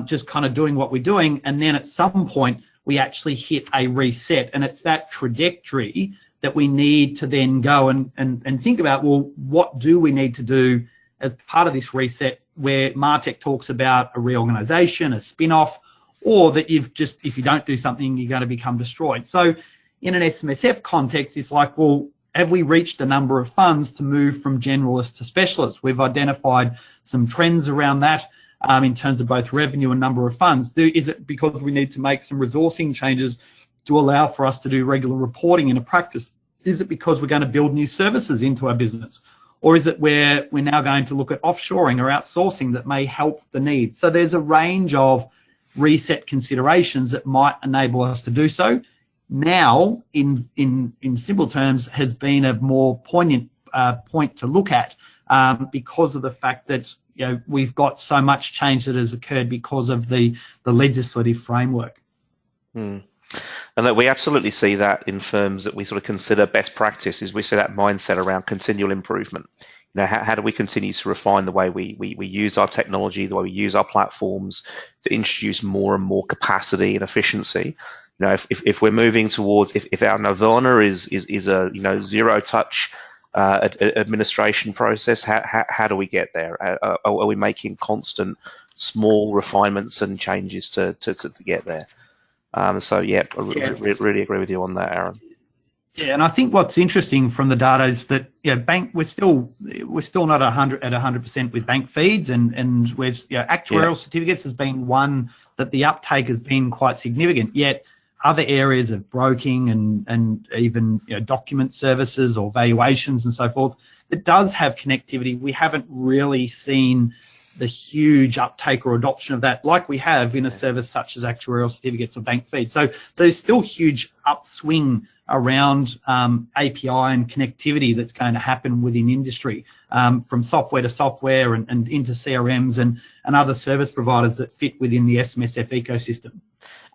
just kind of doing what we're doing. And then at some point, we actually hit a reset. And it's that trajectory that we need to then go and think about, well, what do we need to do as part of this reset, where Martech talks about a reorganization, a spin-off, or that if you don't do something, you're going to become destroyed. So in an SMSF context, it's like, well, have we reached a number of funds to move from generalist to specialist? We've identified some trends around that in terms of both revenue and number of funds. Is it because we need to make some resourcing changes to allow for us to do regular reporting in a practice? Is it because we're going to build new services into our business? Or is it where we're now going to look at offshoring or outsourcing that may help the needs? So there's a range of reset considerations that might enable us to do so. Now, in simple terms, has been a more poignant point to look at because of the fact that we've got so much change that has occurred because of the legislative framework. And that we absolutely see that in firms that we sort of consider best practice is we see that mindset around continual improvement. how do we continue to refine the way we use our technology, the way we use our platforms to introduce more and more capacity and efficiency? If we're moving towards, if our nirvana is a zero touch administration process, how do we get there? Are we making constant small refinements and changes to get there? So yeah, I really agree with you on that, Aaron. Yeah, and I think what's interesting from the data is that we're still not 100% with bank feeds, and we've actuarial certificates has been one that the uptake has been quite significant. Yet other areas of broking and even document services or valuations and so forth, it does have connectivity. We haven't really seen the huge uptake or adoption of that like we have in a service such as actuarial certificates or bank feeds. So there's still huge upswing around API and connectivity that's going to happen within industry, from software to software and into CRMs and other service providers that fit within the SMSF ecosystem.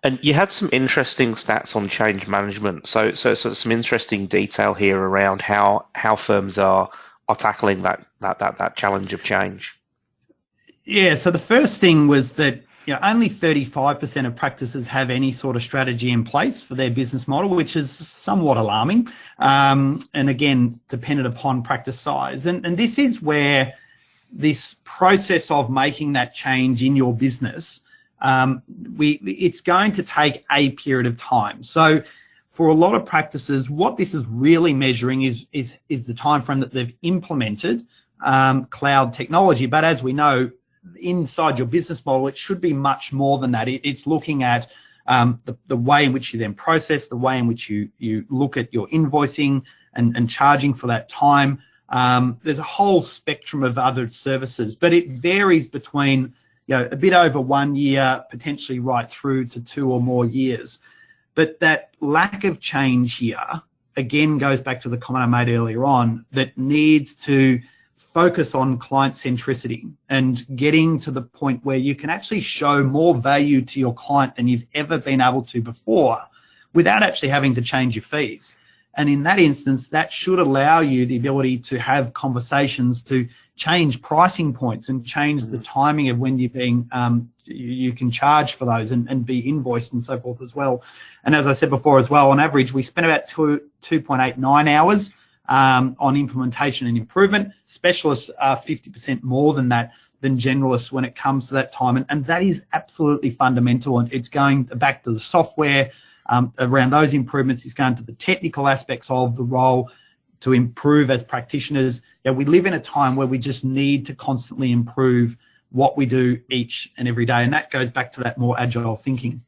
And you had some interesting stats on change management. So some interesting detail here around how firms are tackling that challenge of change. Yeah, so the first thing was that only 35% of practices have any sort of strategy in place for their business model, which is somewhat alarming, and again, dependent upon practice size. And this is where this process of making that change in your business, it's going to take a period of time. So for a lot of practices, what this is really measuring is the time frame that they've implemented cloud technology. But as we know, inside your business model, it should be much more than that. It's looking at the way in which you then process, the way in which you look at your invoicing and charging for that time. There's a whole spectrum of other services, but it varies between a bit over 1 year, potentially right through to 2 or more years. But that lack of change here, again, goes back to the comment I made earlier on, that needs to focus on client centricity and getting to the point where you can actually show more value to your client than you've ever been able to before without actually having to change your fees. And in that instance, that should allow you the ability to have conversations to change pricing points and change the timing of when you're being, you can charge for those and be invoiced and so forth as well. And as I said before as well, on average, we spend about 2.89 hours on implementation and improvement. Specialists are 50% more than that, than generalists when it comes to that time. And that is absolutely fundamental. And it's going back to the software around those improvements. It's going to the technical aspects of the role to improve as practitioners. We live in a time where we just need to constantly improve what we do each and every day. And that goes back to that more agile thinking.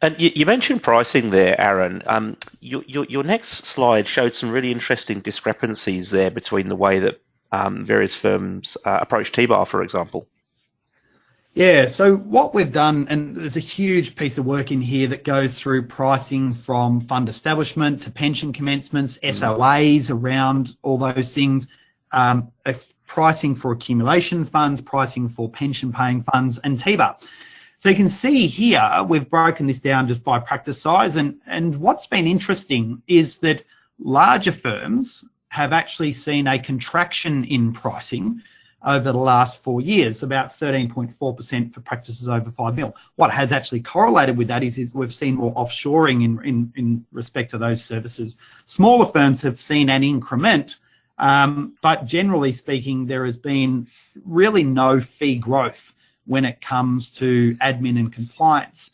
And you mentioned pricing there, Aaron. Your next slide showed some really interesting discrepancies there between the way that various firms approach T-bar, for example. Yeah, so what we've done, and there's a huge piece of work in here that goes through pricing from fund establishment to pension commencements, SOAs around all those things, pricing for accumulation funds, pricing for pension paying funds, and T-bar. So you can see here, we've broken this down just by practice size. And what's been interesting is that larger firms have actually seen a contraction in pricing over the last 4 years, about 13.4% for practices over 5 mil. What has actually correlated with that is we've seen more offshoring in respect to those services. Smaller firms have seen an increment, but generally speaking, there has been really no fee growth when it comes to admin and compliance.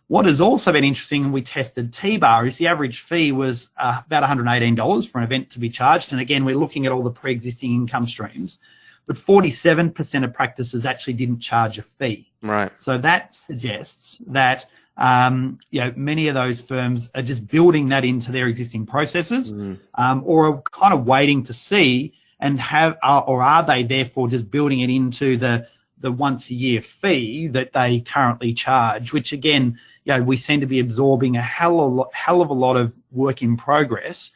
What has also been interesting, and we tested T-bar, is the average fee was about $118 for an event to be charged. And again, we're looking at all the pre-existing income streams, but 47% of practices actually didn't charge a fee. Right. So that suggests that many of those firms are just building that into their existing processes, or are kind of waiting to see and are they therefore just building it into the once a year fee that they currently charge, which again, we seem to be absorbing a hell of a lot of work in progress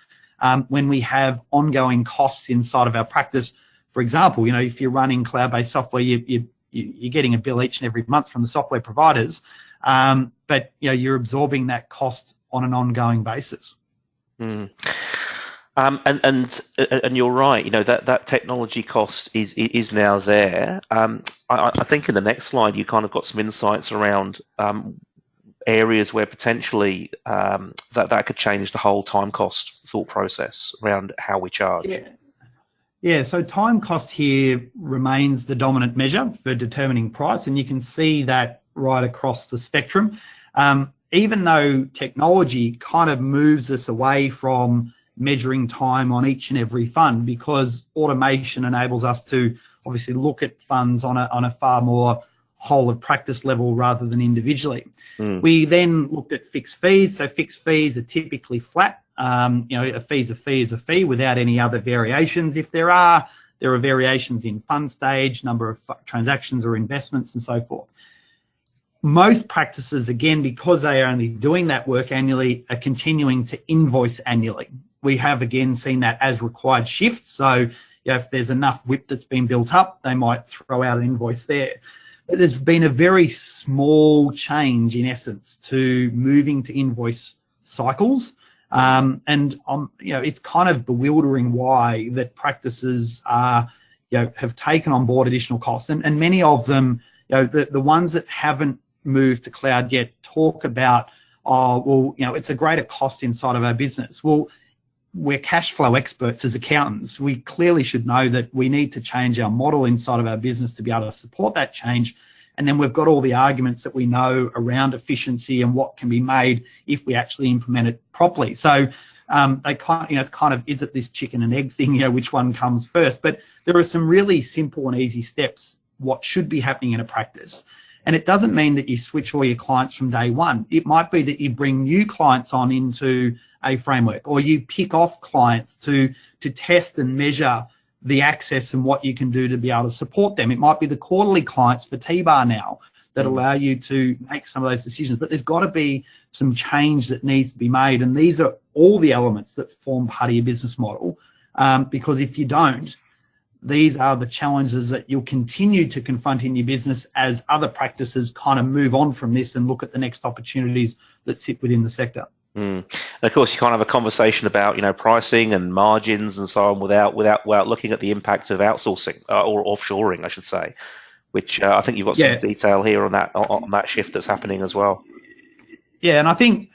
when we have ongoing costs inside of our practice. For example, if you're running cloud-based software, you're getting a bill each and every month from the software providers, but you're absorbing that cost on an ongoing basis. And you're right. You know that technology cost is now there. I think in the next slide you kind of got some insights around areas where potentially that could change the whole time cost thought process around how we charge. Yeah. Yeah, so time cost here remains the dominant measure for determining price, and you can see that right across the spectrum. Even though technology kind of moves us away from measuring time on each and every fund, because automation enables us to obviously look at funds on a far more whole of practice level rather than individually. We then looked at fixed fees. So fixed fees are typically flat. You know, a fee is a fee is a fee without any other variations. If there are variations in fund stage, number of transactions or investments and so forth. Most practices, again, because they are only doing that work annually, are continuing to invoice annually. We have again seen that as required shifts. So you know, if there's enough WIP that's been built up, they might throw out an invoice there. But there's been a very small change in essence to moving to invoice cycles. You know, it's kind of bewildering why that practices are, you know, have taken on board additional costs, and many of them, you know, the ones that haven't moved to cloud yet talk about, oh, well, you know, it's a greater cost inside of our business. Well, we're cash flow experts as accountants. We clearly should know that we need to change our model inside of our business to be able to support that change. And then we've got all the arguments that we know around efficiency and what can be made if we actually implement it properly. So they kind, you know, it's kind of, is it this chicken and egg thing, you know, which one comes first? But there are some really simple and easy steps what should be happening in a practice. And it doesn't mean that you switch all your clients from day one. It might be that you bring new clients on into a framework, or you pick off clients to test and measure the access and what you can do to be able to support them. It might be the quarterly clients for T-Bar now that allow you to make some of those decisions, but there's got to be some change that needs to be made. And these are all the elements that form part of your business model. Because if you don't, these are the challenges that you'll continue to confront in your business as other practices kind of move on from this and look at the next opportunities that sit within the sector. And of course, you can't have a conversation about, you know, pricing and margins and so on without looking at the impact of outsourcing or offshoring, I should say, which I think you've got some detail here on that shift that's happening as well. Yeah, and I think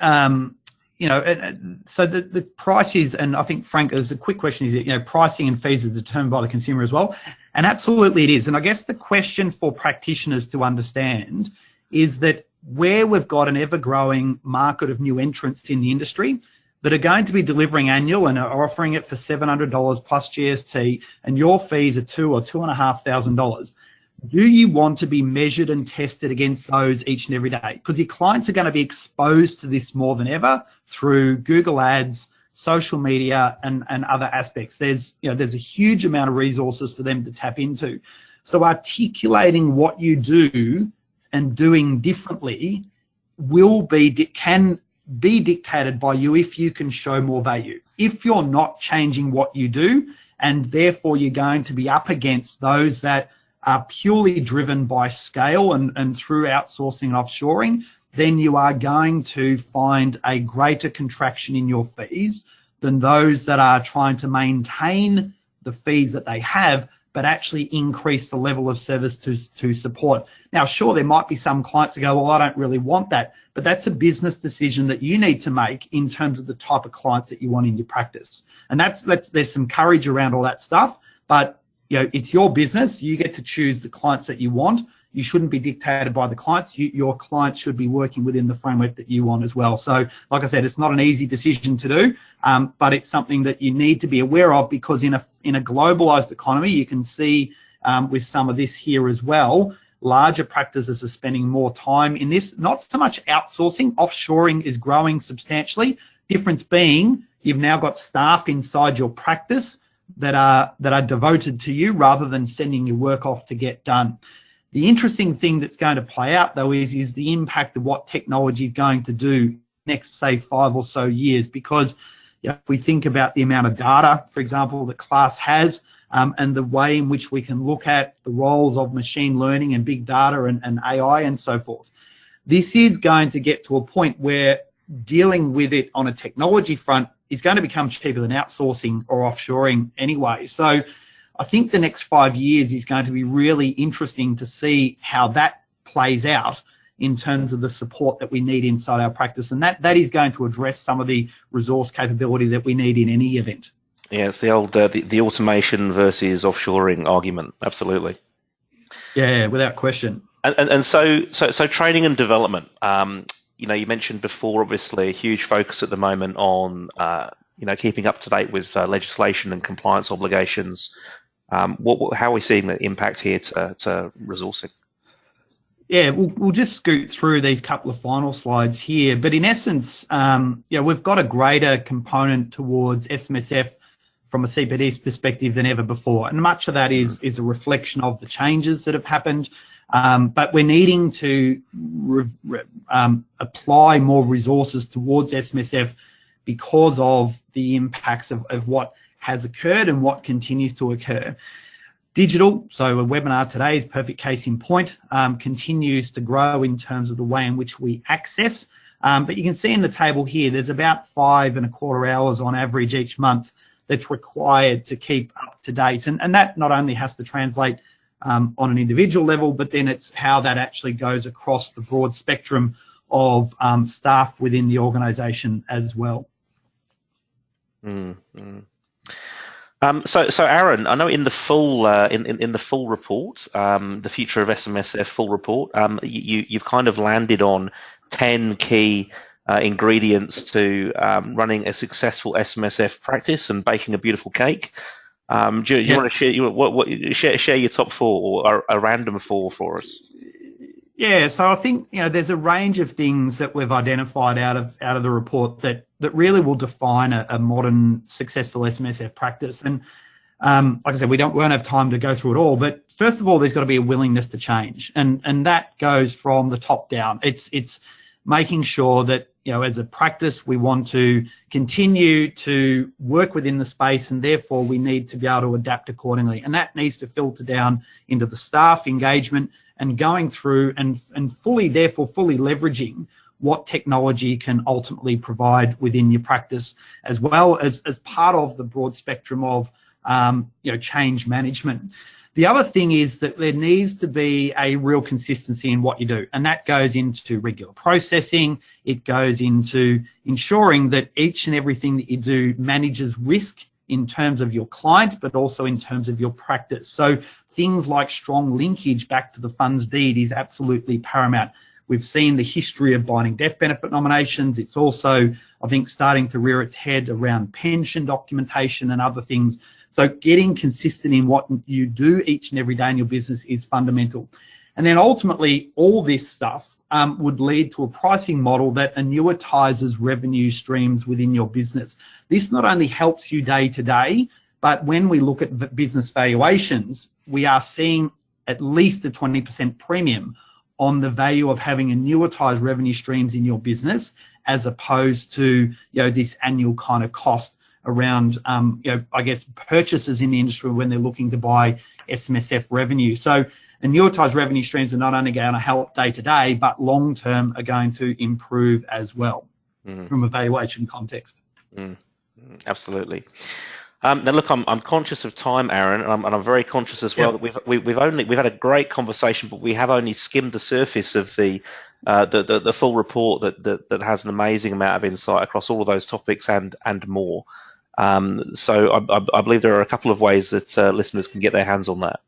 you know, so the prices, and I think Frank, there's a quick question: is that, you know, pricing and fees are determined by the consumer as well, and absolutely it is. And I guess the question for practitioners to understand is that where we've got an ever-growing market of new entrants in the industry that are going to be delivering annual and are offering it for $700 plus GST, and your fees are $2,000 or $2,500, do you want to be measured and tested against those each and every day? Because your clients are going to be exposed to this more than ever through Google Ads, social media, and other aspects. There's a huge amount of resources for them to tap into. So articulating what you do and doing differently can be dictated by you if you can show more value. If you're not changing what you do, and therefore you're going to be up against those that are purely driven by scale and through outsourcing and offshoring, then you are going to find a greater contraction in your fees than those that are trying to maintain the fees that they have, but actually increase the level of service to support. Now, sure, there might be some clients that go, well, I don't really want that, but that's a business decision that you need to make in terms of the type of clients that you want in your practice. And there's some courage around all that stuff, but you know, it's your business. You get to choose the clients that you want. You shouldn't be dictated by the clients. Your clients should be working within the framework that you want as well. So, like I said, it's not an easy decision to do, but it's something that you need to be aware of, because in a globalized economy, you can see with some of this here as well, larger practices are spending more time in this. Not so much outsourcing. Offshoring is growing substantially. Difference being, you've now got staff inside your practice that are devoted to you rather than sending your work off to get done. The interesting thing that's going to play out, though, is the impact of what technology is going to do next, say, 5 or so years. Because if we think about the amount of data, for example, that Class has, and the way in which we can look at the roles of machine learning and big data and AI and so forth, this is going to get to a point where dealing with it on a technology front is going to become cheaper than outsourcing or offshoring anyway. So I think the next 5 years is going to be really interesting to see how that plays out in terms of the support that we need inside our practice. And that is going to address some of the resource capability that we need in any event. Yeah, it's the old the automation versus offshoring argument. Absolutely. Yeah, without question. And so training and development. You know, you mentioned before, obviously, a huge focus at the moment on you know, keeping up to date with legislation and compliance obligations. How are we seeing the impact here to resourcing? Yeah, we'll just scoot through these couple of final slides here. But in essence, we've got a greater component towards SMSF from a CPD's perspective than ever before. And much of that is a reflection of the changes that have happened. But we're needing to apply more resources towards SMSF because of the impacts of what has occurred and what continues to occur. Digital, so a webinar today is perfect case in point, continues to grow in terms of the way in which we access. But you can see in the table here, there's about 5.25 hours on average each month that's required to keep up to date. And that not only has to translate on an individual level, but then it's how that actually goes across the broad spectrum of staff within the organisation as well. So Aaron, I know in the full in the full report, the Future of SMSF full report, you've kind of landed on 10 key ingredients to running a successful SMSF practice and baking a beautiful cake. Do you want to share your top 4 or a random 4 for us? Yeah, so I think there's a range of things that we've identified out of the report that really will define a modern successful SMSF practice. And like I said, we won't have time to go through it all. But first of all, there's got to be a willingness to change, and that goes from the top down. It's making sure that as a practice we want to continue to work within the space, and therefore we need to be able to adapt accordingly. And that needs to filter down into the staff engagement and going through and fully leveraging what technology can ultimately provide within your practice, as well as part of the broad spectrum of change management. The other thing is that there needs to be a real consistency in what you do, and that goes into regular processing. It goes into ensuring that each and everything that you do manages risk in terms of your client, but also in terms of your practice. So things like strong linkage back to the funds deed is absolutely paramount. We've seen the history of binding death benefit nominations. It's also, I think, starting to rear its head around pension documentation and other things. So getting consistent in what you do each and every day in your business is fundamental. And then ultimately, all this stuff would lead to a pricing model that annuitizes revenue streams within your business. This not only helps you day to day, but when we look at business valuations, we are seeing at least a 20% premium on the value of having annuitized revenue streams in your business, as opposed to this annual kind of cost around I guess purchases in the industry when they're looking to buy SMSF revenue. So annuitized revenue streams are not only going to help day to day, but long term are going to improve as well from a valuation context. Absolutely. Now look, I'm conscious of time, Aaron, and I'm very conscious as well that we've had a great conversation, but we have only skimmed the surface of the full report that has an amazing amount of insight across all of those topics and more. So I believe there are a couple of ways that listeners can get their hands on that.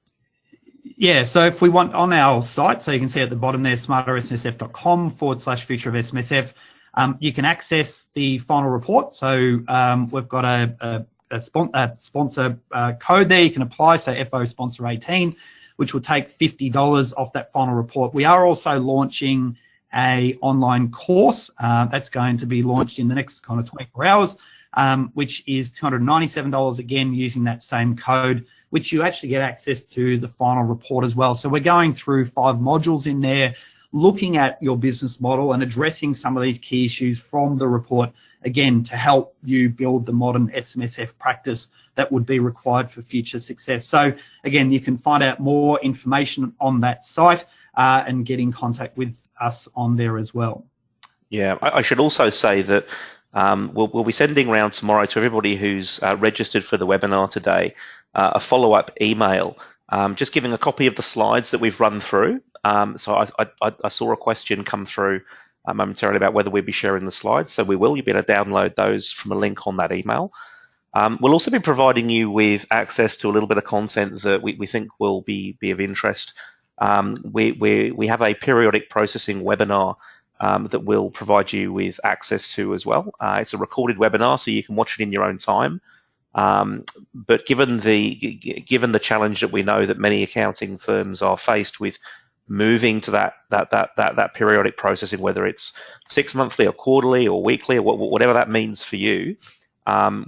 Yeah, so if we want on our site, so you can see at the bottom there, smartersmsf.com/future of SMSF, you can access the final report. So we've got a sponsor code there you can apply, so FO sponsor 18, which will take $50 off that final report. We are also launching a online course that's going to be launched in the next kind of 24 hours, which is $297, again using that same code, which you actually get access to the final report as well. So we're going through 5 modules in there, looking at your business model and addressing some of these key issues from the report, again, to help you build the modern SMSF practice that would be required for future success. So again, you can find out more information on that site and get in contact with us on there as well. Yeah, I should also say that We'll be sending around tomorrow to everybody who's registered for the webinar today a follow-up email, just giving a copy of the slides that we've run through. So I saw a question come through momentarily about whether we'd be sharing the slides. So we will. You'll be able to download those from a link on that email. We'll also be providing you with access to a little bit of content that we think will be of interest. We have a periodic processing webinar that we'll provide you with access to as well. It's a recorded webinar, so you can watch it in your own time. But given the challenge that we know that many accounting firms are faced with moving to that periodic processing, whether it's 6 monthly or quarterly or weekly or whatever that means for you,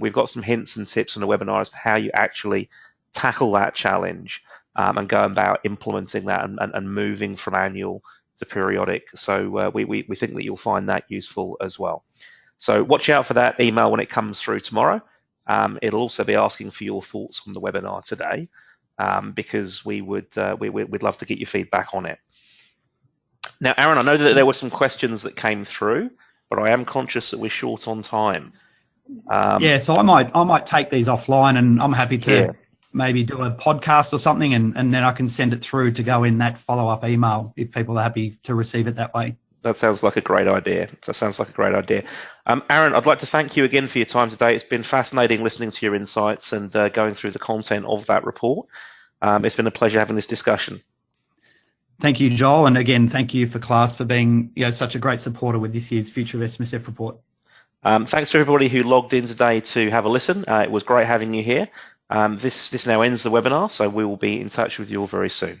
we've got some hints and tips on the webinar as to how you actually tackle that challenge and go about implementing that and moving from annual to periodic. So we think that you'll find that useful as well. So watch out for that email when it comes through tomorrow. It'll also be asking for your thoughts on the webinar today, because we'd love to get your feedback on it. Now, Aaron, I know that there were some questions that came through, but I am conscious that we're short on time. Yeah, so I might take these offline, and I'm happy to maybe do a podcast or something, and then I can send it through to go in that follow-up email if people are happy to receive it that way. That sounds like a great idea. Aaron, I'd like to thank you again for your time today. It's been fascinating listening to your insights and going through the content of that report. It's been a pleasure having this discussion. Thank you, Joel, and again, thank you for class for being such a great supporter with this year's Future of SMSF report. Thanks to everybody who logged in today to have a listen. It was great having you here. This now ends the webinar, so we will be in touch with you all very soon.